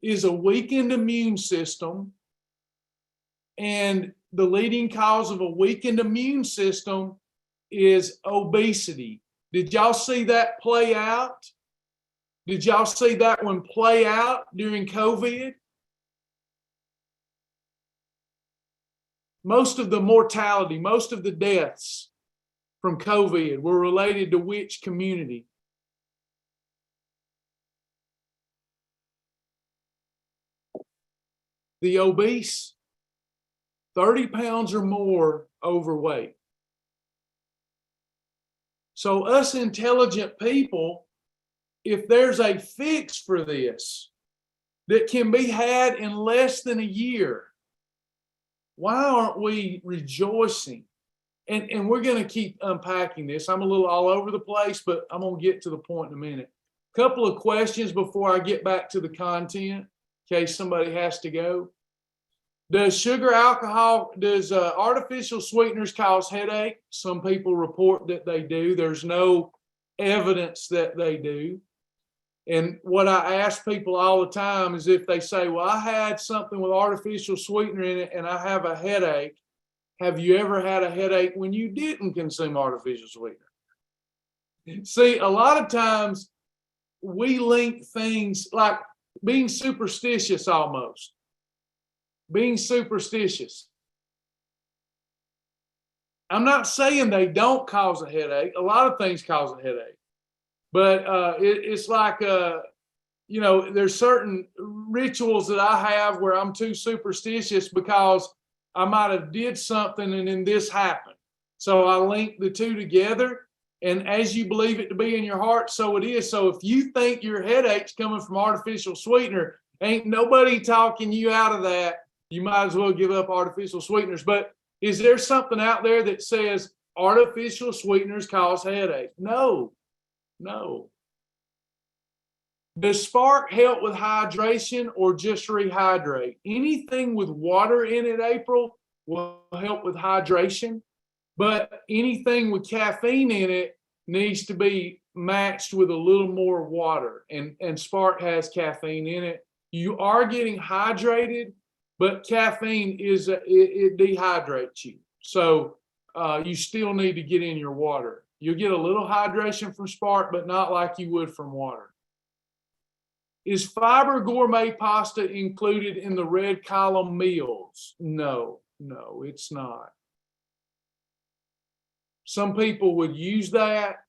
is a weakened immune system, and the leading cause of a weakened immune system is obesity. Did y'all see that play out? Did y'all see that one play out during COVID? Most of the mortality, most of the deaths from COVID were related to which community? The obese, 30 pounds or more overweight. So us intelligent people, if there's a fix for this that can be had in less than a year, why aren't we rejoicing? And we're going to keep unpacking this. I'm a little all over the place, but I'm going to get to the point in a minute. Couple of questions before I get back to the content, in case somebody has to go. Does artificial sweeteners cause headache? Some people report that they do. There's no evidence that they do. And what I ask people all the time is if they say, well, I had something with artificial sweetener in it and I have a headache. Have you ever had a headache when you didn't consume artificial sweetener? See, a lot of times we link things like being superstitious almost. Being superstitious. I'm not saying they don't cause a headache. A lot of things cause a headache. But it's like, there's certain rituals that I have where I'm too superstitious because I might have did something and then this happened. So I link the two together. And as you believe it to be in your heart, so it is. So if you think your headache's coming from artificial sweetener, ain't nobody talking you out of that. You might as well give up artificial sweeteners. But is there something out there that says artificial sweeteners cause headache? No, no. Does Spark help with hydration or just rehydrate? Anything with water in it, April, will help with hydration. But anything with caffeine in it needs to be matched with a little more water. And Spark has caffeine in it. You are getting hydrated, but caffeine it dehydrates you. So you still need to get in your water. You'll get a little hydration from Spark, but not like you would from water. Is fiber gourmet pasta included in the red column meals? No, it's not. Some people would use that,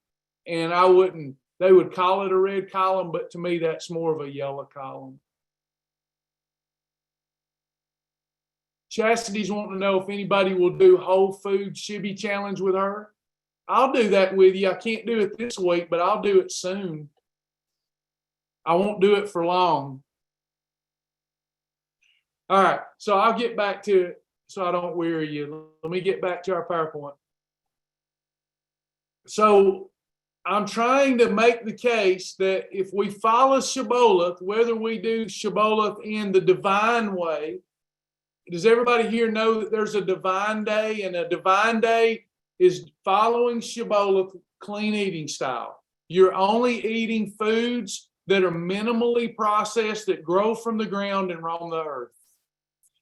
and I wouldn't. They would call it a red column, but to me, that's more of a yellow column. Chastity's wanting to know if anybody will do Whole Food Shibby Challenge with her. I'll do that with you. I can't do it this week, but I'll do it soon. I won't do it for long. All right, so I'll get back to it so I don't weary you. Let me get back to our PowerPoint. So I'm trying to make the case that if we follow Shibboleth, whether we do Shibboleth in the divine way, does everybody here know that there's a divine day? And a divine day is following Shibboleth clean eating style. You're only eating foods that are minimally processed, that grow from the ground and roam the earth.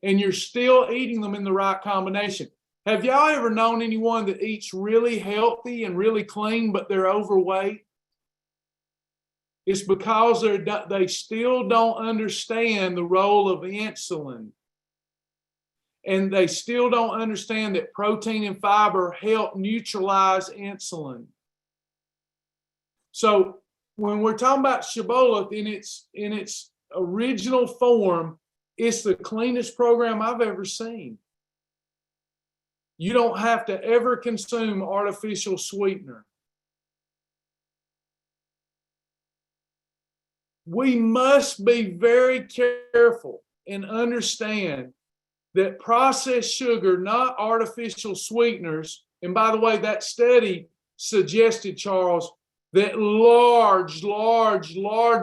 And you're still eating them in the right combination. Have y'all ever known anyone that eats really healthy and really clean, but they're overweight? It's because they still don't understand the role of insulin. And they still don't understand that protein and fiber help neutralize insulin. So when we're talking about Shibboleth in its original form, it's the cleanest program I've ever seen. You don't have to ever consume artificial sweetener. We must be very careful and understand that processed sugar, not artificial sweeteners, and by the way, that study suggested, Charles, that large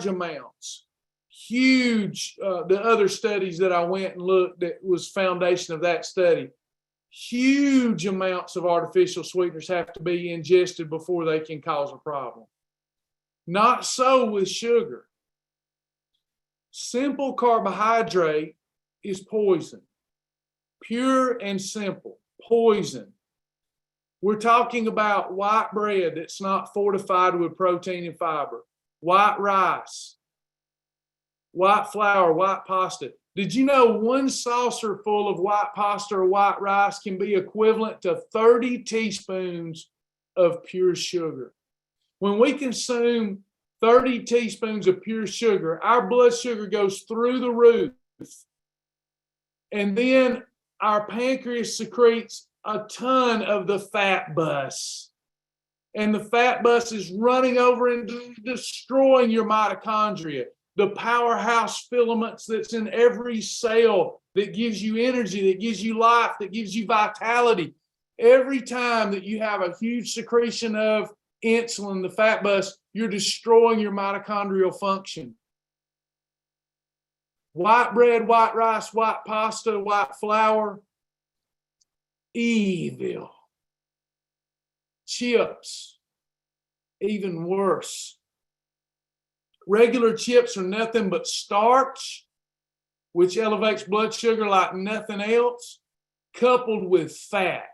amounts, huge, the other studies that I went and looked that was foundation of that study, huge amounts of artificial sweeteners have to be ingested before they can cause a problem. Not so with sugar. Simple carbohydrate is poison. Pure and simple, poison. We're talking about white bread that's not fortified with protein and fiber, white rice, white flour, white pasta. Did you know one saucer full of white pasta or white rice can be equivalent to 30 teaspoons of pure sugar? When we consume 30 teaspoons of pure sugar, our blood sugar goes through the roof. And then our pancreas secretes a ton of the fat bus. And the fat bus is running over and destroying your mitochondria, the powerhouse filaments that's in every cell that gives you energy, that gives you life, that gives you vitality. Every time that you have a huge secretion of insulin, the fat bus, you're destroying your mitochondrial function. White bread, white rice, white pasta, white flour, evil. Chips, even worse. Regular chips are nothing but starch, which elevates blood sugar like nothing else, coupled with fat.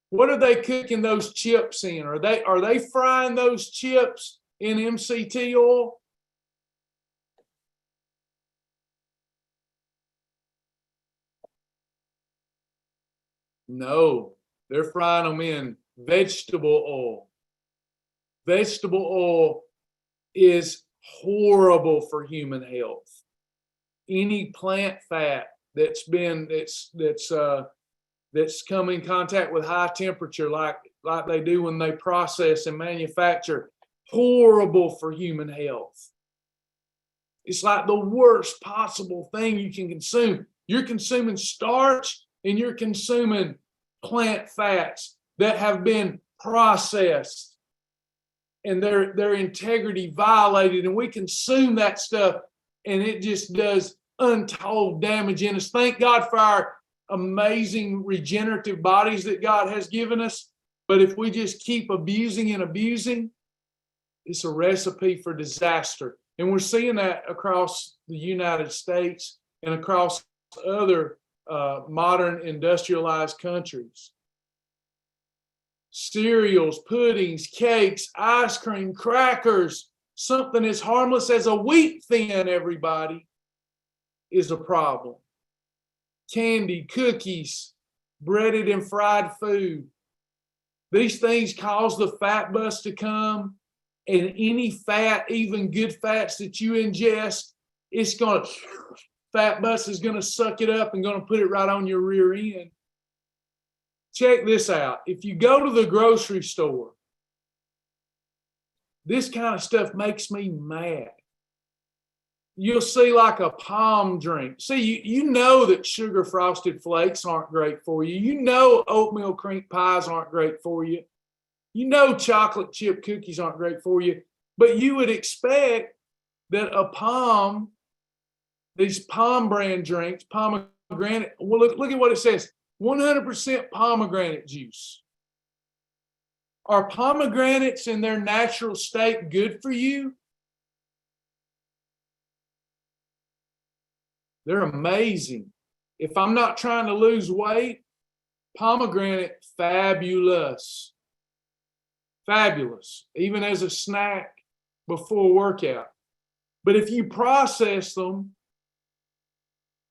What are they cooking those chips in? Are they frying those chips in MCT oil? No, they're frying them in vegetable oil. Vegetable oil is horrible for human health. Any plant fat that's come in contact with high temperature, like like they do when they process and manufacture, horrible for human health. It's like the worst possible thing you can consume. You're consuming starch and you're consuming plant fats that have been processed and their integrity violated, and we consume that stuff and it just does untold damage in us. Thank God for our amazing regenerative bodies that God has given us, but if we just keep abusing and abusing, it's a recipe for disaster. And we're seeing that across the United States and across other modern industrialized countries. Cereals, puddings, cakes, ice cream, crackers, something as harmless as a wheat thin, everybody, is a problem. Candy, cookies, breaded and fried food. These things cause the fat bus to come, and any fat, even good fats that you ingest, fat bus is going to suck it up and going to put it right on your rear end. Check this out. If you go to the grocery store, this kind of stuff makes me mad. You'll see like a palm drink. See, you know that sugar frosted flakes aren't great for you. You know oatmeal cream pies aren't great for you. You know chocolate chip cookies aren't great for you. But you would expect that these palm brand drinks, pomegranate, well, look at what it says. 100% pomegranate juice. Are pomegranates in their natural state good for you? They're amazing. If I'm not trying to lose weight, pomegranate, fabulous. Fabulous, even as a snack before workout. But if you process them,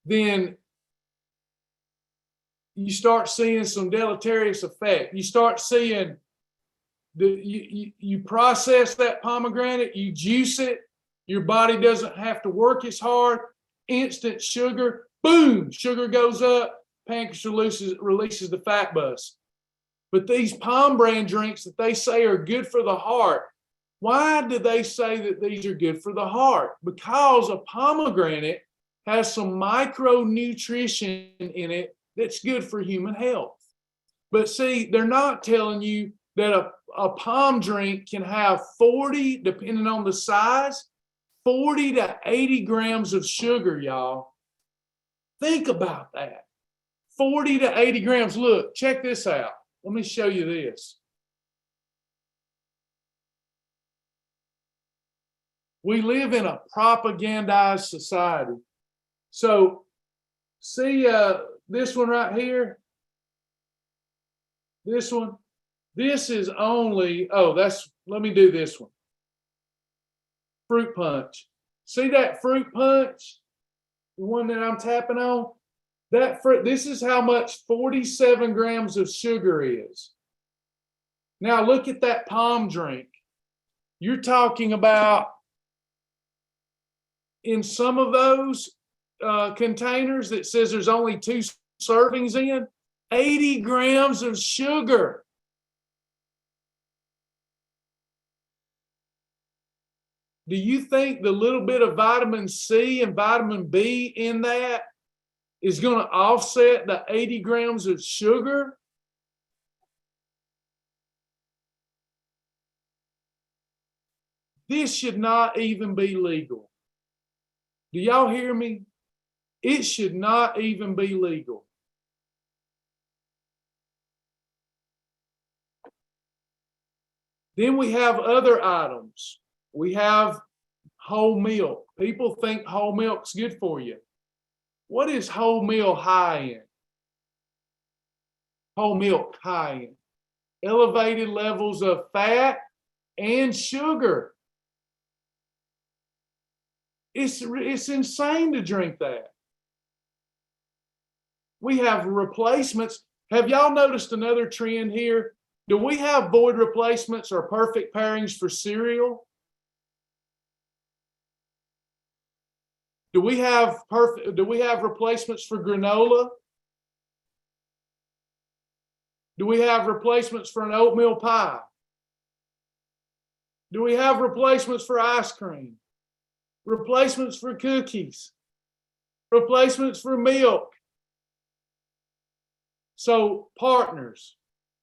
then you start seeing some deleterious effect. You start seeing you process that pomegranate, you juice it, your body doesn't have to work as hard. Instant sugar, boom, sugar goes up, pancreas releases the fat bus. But these palm brand drinks that they say are good for the heart, why do they say that these are good for the heart? Because a pomegranate has some micronutrition in it that's good for human health. But see, they're not telling you that a palm drink can have 40, depending on the size, 40 to 80 grams of sugar, y'all. Think about that. 40 to 80 grams. Look, check this out. Let me show you this. We live in a propagandized society. So, see this one right here? This one? This is only, let me do this one. Fruit punch. See that fruit punch? The one that I'm tapping on? This is how much 47 grams of sugar is. Now look at that palm drink. You're talking about, in some of those containers that says there's only 2 servings in, 80 grams of sugar. Do you think the little bit of vitamin C and vitamin B in that is going to offset the 80 grams of sugar? This should not even be legal. Do y'all hear me? It should not even be legal. Then we have other items. We have whole milk. People think whole milk's good for you. What is whole milk high in? Whole milk high in elevated levels of fat and sugar. It's insane to drink that. We have replacements. Have y'all noticed another trend here? Do we have void replacements or perfect pairings for cereal? Do we have replacements for granola? Do we have replacements for an oatmeal pie? Do we have replacements for ice cream? Replacements for cookies? Replacements for milk? So, partners,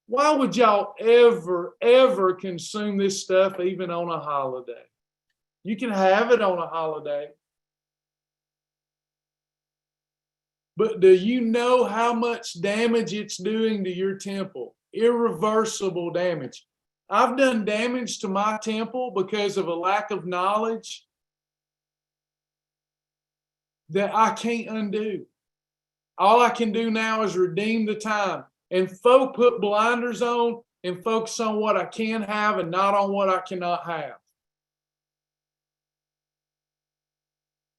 why would y'all ever consume this stuff even on a holiday? You can have it on a holiday. But do you know how much damage it's doing to your temple? Irreversible damage. I've done damage to my temple because of a lack of knowledge that I can't undo. All I can do now is redeem the time. And folk put blinders on and focus on what I can have and not on what I cannot have.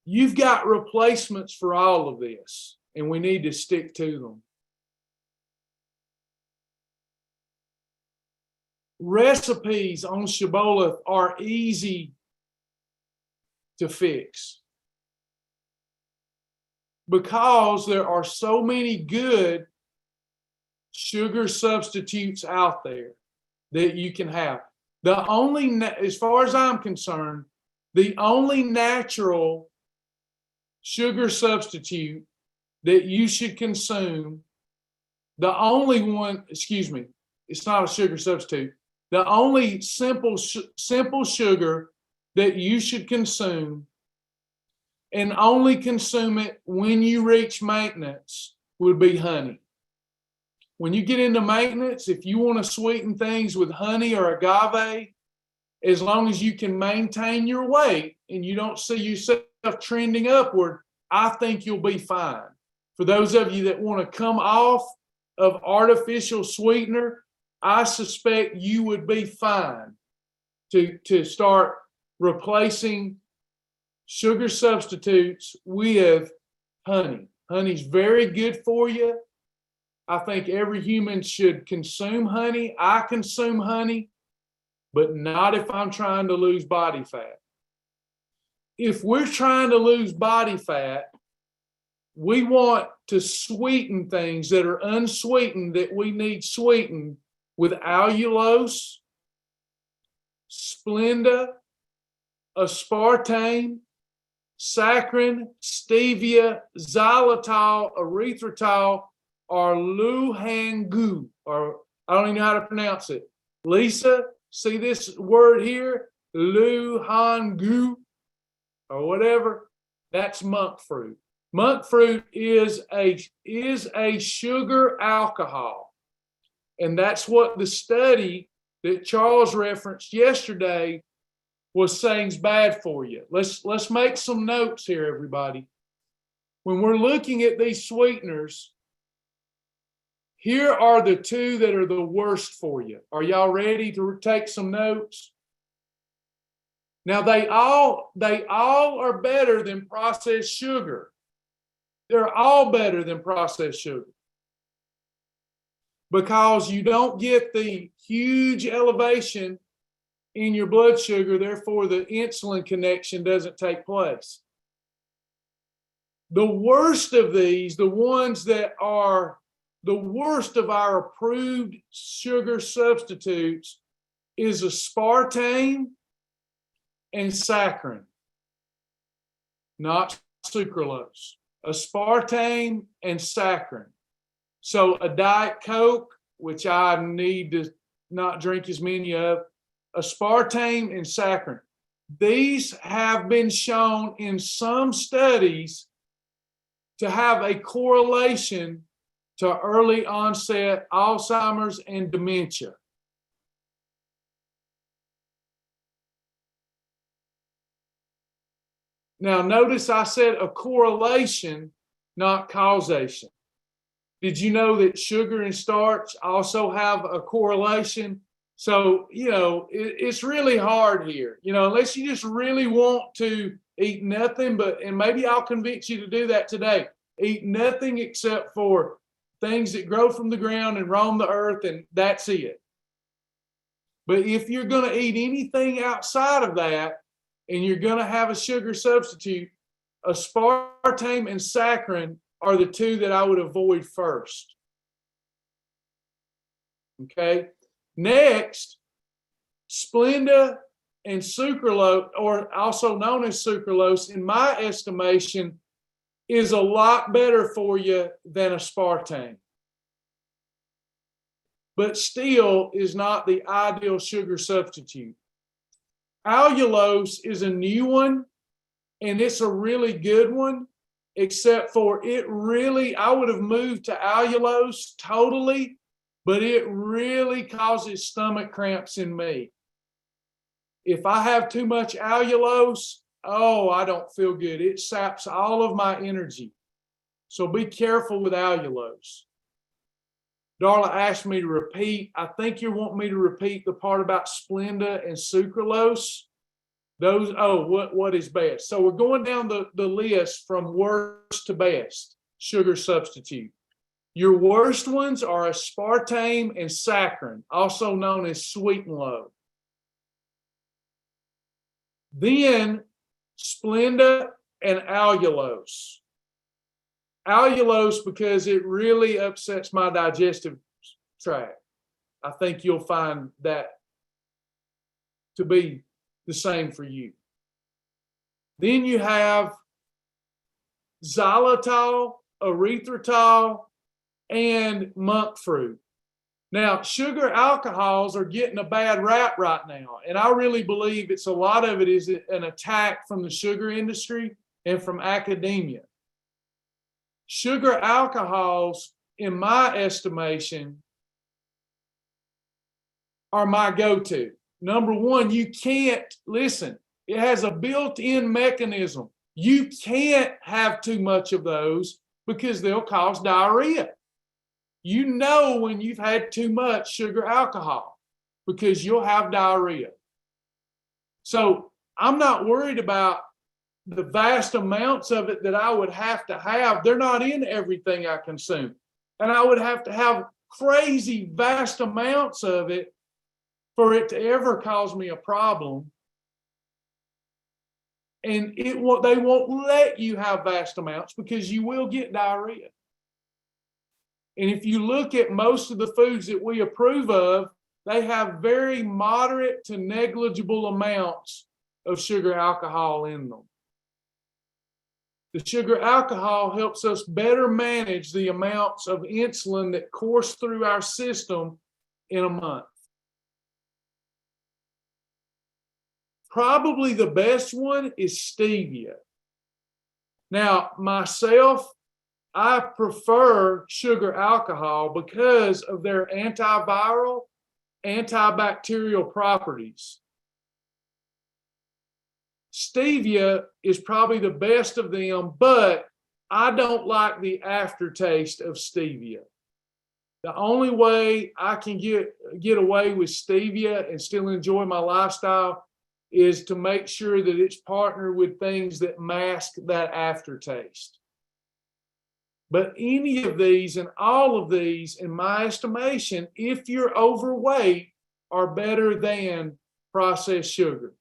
You've got replacements for all of this, and we need to stick to them. Recipes on Shibboleth are easy to fix because there are so many good sugar substitutes out there that you can have. The only, as far as I'm concerned, the only natural sugar substitute that you should consume, the only one, it's not a sugar substitute. The only simple sugar that you should consume, and only consume it when you reach maintenance, would be honey. When you get into maintenance, if you want to sweeten things with honey or agave, as long as you can maintain your weight and you don't see yourself trending upward, I think you'll be fine. For those of you that want to come off of artificial sweetener, I suspect you would be fine to start replacing sugar substitutes with honey. Honey's very good for you. I think every human should consume honey. I consume honey, but not if I'm trying to lose body fat. If we're trying to lose body fat, we want to sweeten things that are unsweetened that we need sweetened with allulose, Splenda, aspartame, saccharin, stevia, xylitol, erythritol, or luhangu, or I don't even know how to pronounce it. Lisa, see this word here? Luhangu, or whatever. That's monk fruit. Monk fruit is a sugar alcohol. And that's what the study that Charles referenced yesterday was saying is bad for you. Let's make some notes here, everybody. When we're looking at these sweeteners, here are the two that are the worst for you. Are y'all ready to take some notes? Now, they all are better than processed sugar. They're all better than processed sugar because you don't get the huge elevation in your blood sugar, therefore the insulin connection doesn't take place. The worst of these, the ones that are the worst of our approved sugar substitutes, is aspartame and saccharin, not sucralose. Aspartame and saccharin. So a Diet Coke, which I need to not drink as many of, aspartame and saccharin. These have been shown in some studies to have a correlation to early onset Alzheimer's and dementia. Now, notice I said a correlation, not causation. Did you know that sugar and starch also have a correlation? So, it's really hard here, unless you just really want to eat nothing, and maybe I'll convince you to do that today. Eat nothing except for things that grow from the ground and roam the earth, and that's it. But if you're going to eat anything outside of that, and you're going to have a sugar substitute, aspartame and saccharin are the two that I would avoid first. Okay. Next, Splenda and sucralose, or also known as sucralose, in my estimation, is a lot better for you than aspartame, but still is not the ideal sugar substitute. Allulose is a new one, and it's a really good one, except for it really, I would have moved to allulose totally, but it really causes stomach cramps in me. If I have too much allulose, oh, I don't feel good. It saps all of my energy. So be careful with allulose. Darla asked me to repeat. I think you want me to repeat the part about Splenda and sucralose. Those, what is best? So we're going down the list from worst to best sugar substitute. Your worst ones are aspartame and saccharin, also known as sweet and low. Then Splenda and allulose. Allulose because it really upsets my digestive tract. I think you'll find that to be the same for you. Then you have xylitol, erythritol, and monk fruit. Now, sugar alcohols are getting a bad rap right now, and I really believe a lot of it is an attack from the sugar industry and from academia. Sugar alcohols, in my estimation, are my go-to. Number one, you can't, listen, it has a built-in mechanism. You can't have too much of those because they'll cause diarrhea. You know when you've had too much sugar alcohol because you'll have diarrhea. So I'm not worried about the vast amounts of it that I would have to have. They're not in everything I consume. And I would have to have crazy vast amounts of it for it to ever cause me a problem. And they won't let you have vast amounts because you will get diarrhea. And if you look at most of the foods that we approve of, they have very moderate to negligible amounts of sugar alcohol in them. The sugar alcohol helps us better manage the amounts of insulin that course through our system in a month. Probably the best one is stevia. Now, myself, I prefer sugar alcohol because of their antiviral, antibacterial properties. Stevia is probably the best of them, but I don't like the aftertaste of stevia. The only way I can get away with stevia and still enjoy my lifestyle is to make sure that it's partnered with things that mask that aftertaste. But any of these and all of these, in my estimation, if you're overweight, are better than processed sugar.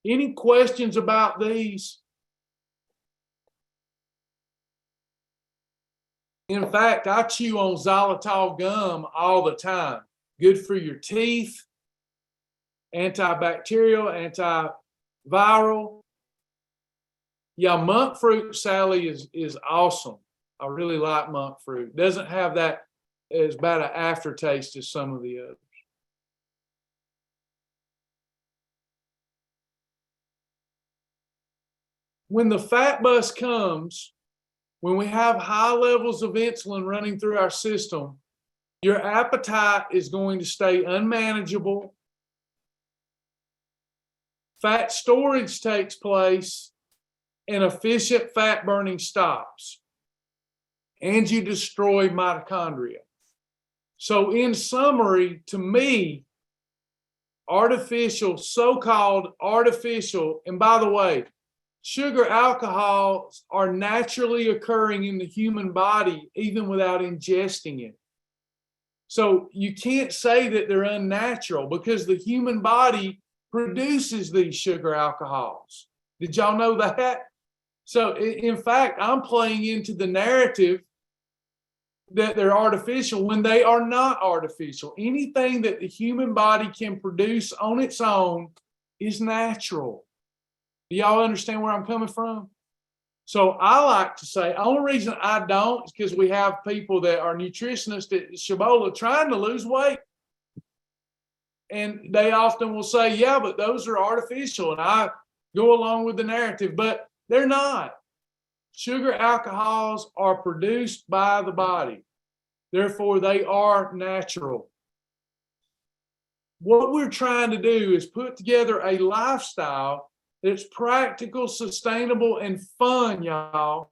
Any questions about these? In fact, I chew on xylitol gum all the time. Good for your teeth, antibacterial, antiviral. Yeah, monk fruit, Sally, is awesome. I really like monk fruit. Doesn't have that as bad an aftertaste as some of the others. When the fat bus comes, when we have high levels of insulin running through our system, your appetite is going to stay unmanageable. Fat storage takes place and efficient fat burning stops. And you destroy mitochondria. So in summary, to me, so-called artificial, and by the way, sugar alcohols are naturally occurring in the human body even without ingesting it. So you can't say that they're unnatural because the human body produces these sugar alcohols. Did y'all know that? So in fact, I'm playing into the narrative that they're artificial when they are not artificial. Anything that the human body can produce on its own is natural. Do y'all understand where I'm coming from? So I like to say, the only reason I don't is because we have people that are nutritionists at Shibboleth trying to lose weight. And they often will say, yeah, but those are artificial. And I go along with the narrative, but they're not. Sugar alcohols are produced by the body. Therefore, they are natural. What we're trying to do is put together a lifestyle that's practical, sustainable, and fun, y'all,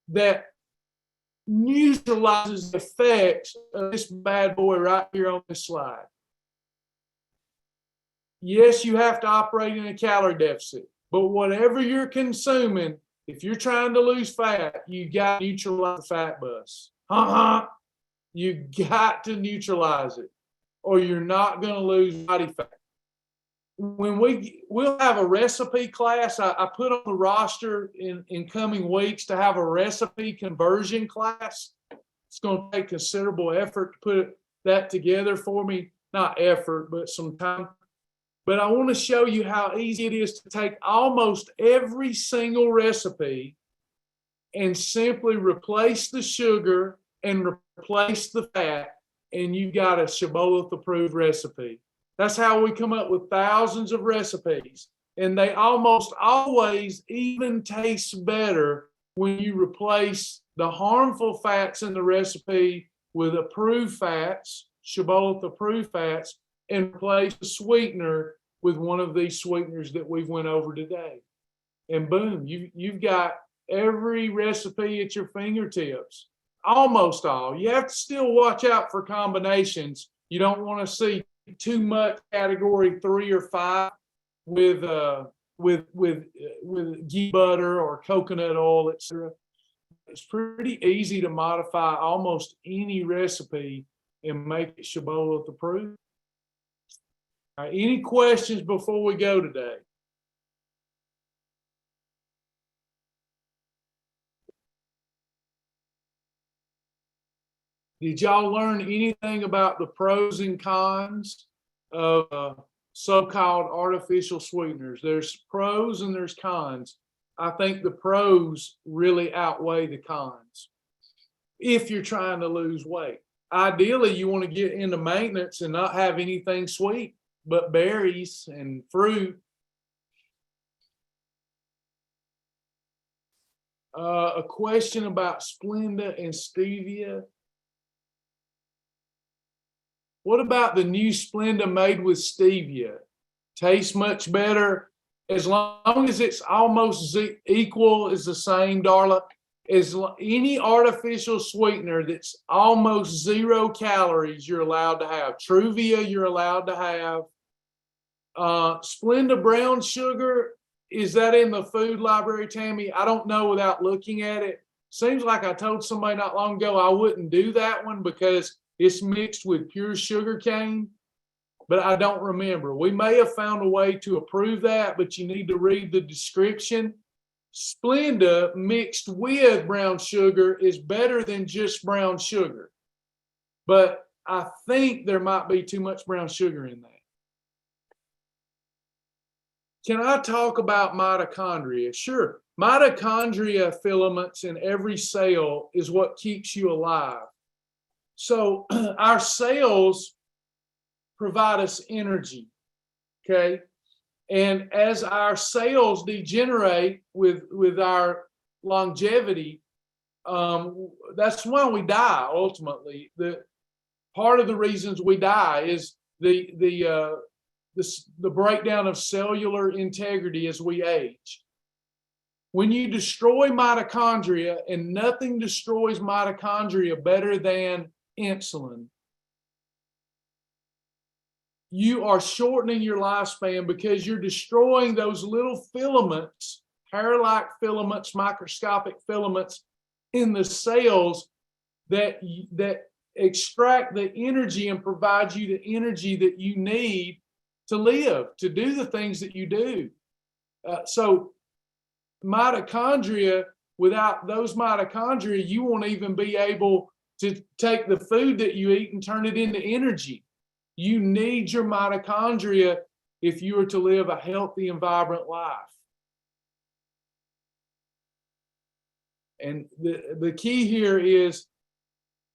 that neutralizes the effects of this bad boy right here on this slide. Yes, you have to operate in a calorie deficit, but whatever you're consuming, if you're trying to lose fat, you got to neutralize the fat bus. You got to neutralize it, or you're not going to lose body fat. When we'll have a recipe class, I put on the roster in coming weeks to have a recipe conversion class. It's going to take considerable effort to put that together for me. Not effort, but some time. But I want to show you how easy it is to take almost every single recipe and simply replace the sugar and replace the fat, and you got a Shibboleth approved recipe. That's how we come up with thousands of recipes. And they almost always even taste better when you replace the harmful fats in the recipe with approved fats, Shibboleth approved fats, and replace the sweetener with one of these sweeteners that we've went over today. And boom, you've got every recipe at your fingertips. Almost all. You have to still watch out for combinations. You don't want to see too much category 3 or 5 with ghee butter or coconut oil, etc. It's pretty easy to modify almost any recipe and make it Shibboleth approved. All right, any questions before we go today? Did y'all learn anything about the pros and cons of so-called artificial sweeteners? There's pros and there's cons. I think the pros really outweigh the cons if you're trying to lose weight. Ideally, you want to get into maintenance and not have anything sweet but berries and fruit. A question about Splenda and stevia. What about the new Splenda made with stevia? Tastes much better as long as it's almost equal as the same, Darla, as any artificial sweetener that's almost 0 calories you're allowed to have. Truvia you're allowed to have. Splenda brown sugar, is that in the food library, Tammy? I don't know without looking at it. Seems like I told somebody not long ago I wouldn't do that one because it's mixed with pure sugar cane, but I don't remember. We may have found a way to approve that, but you need to read the description. Splenda mixed with brown sugar is better than just brown sugar, but I think there might be too much brown sugar in that. Can I talk about mitochondria? Sure. Mitochondria filaments in every cell is what keeps you alive. So our cells provide us energy, okay? And as our cells degenerate with our longevity, that's why we die ultimately. Part of the reasons we die is the breakdown of cellular integrity as we age. When you destroy mitochondria, and nothing destroys mitochondria better than insulin, you are shortening your lifespan because you're destroying those little filaments, hair-like filaments, microscopic filaments in the cells that extract the energy and provide you the energy that you need to live, to do the things that you do. So mitochondria, without those mitochondria, you won't even be able to take the food that you eat and turn it into energy. You need your mitochondria if you are to live a healthy and vibrant life. And the key here is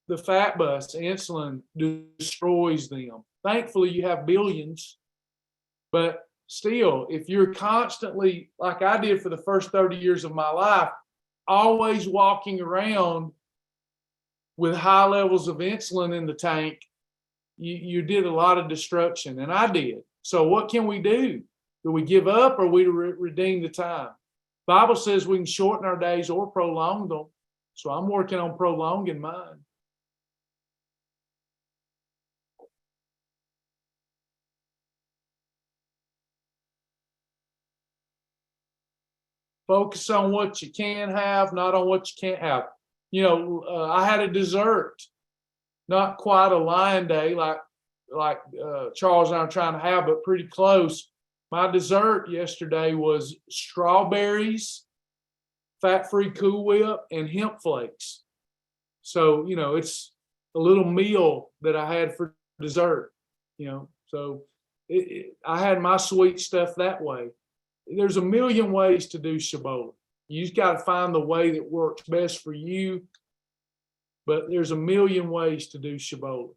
the fat bus, insulin, destroys them. Thankfully, you have billions, but still, if you're constantly, like I did for the first 30 years of my life, always walking around with high levels of insulin in the tank, you did a lot of destruction, and I did. So what can we do? Do we give up, or we redeem the time? Bible says we can shorten our days or prolong them. So I'm working on prolonging mine. Focus on what you can have, not on what you can't have. You know, I had a dessert, not quite a lion day like Charles and I are trying to have, but pretty close. My dessert yesterday was strawberries, fat-free Cool Whip, and hemp flakes. So, you know, it's a little meal that I had for dessert, you know. So I had my sweet stuff that way. There's a million ways to do Shibboleth. You just got to find the way that works best for you. But there's a million ways to do Shibboleth.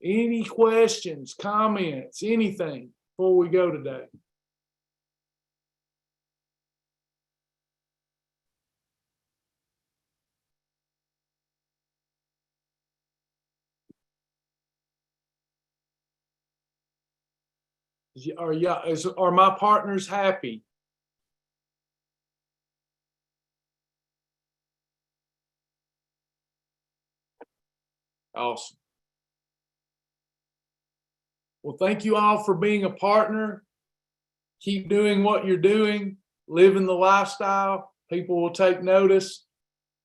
Any questions, comments, anything before we go today? Are my partners happy? Awesome. Well, thank you all for being a partner. Keep doing what you're doing, living the lifestyle. People will take notice.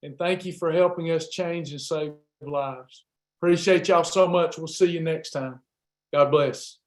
And thank you for helping us change and save lives. Appreciate y'all so much. We'll see you next time. God bless.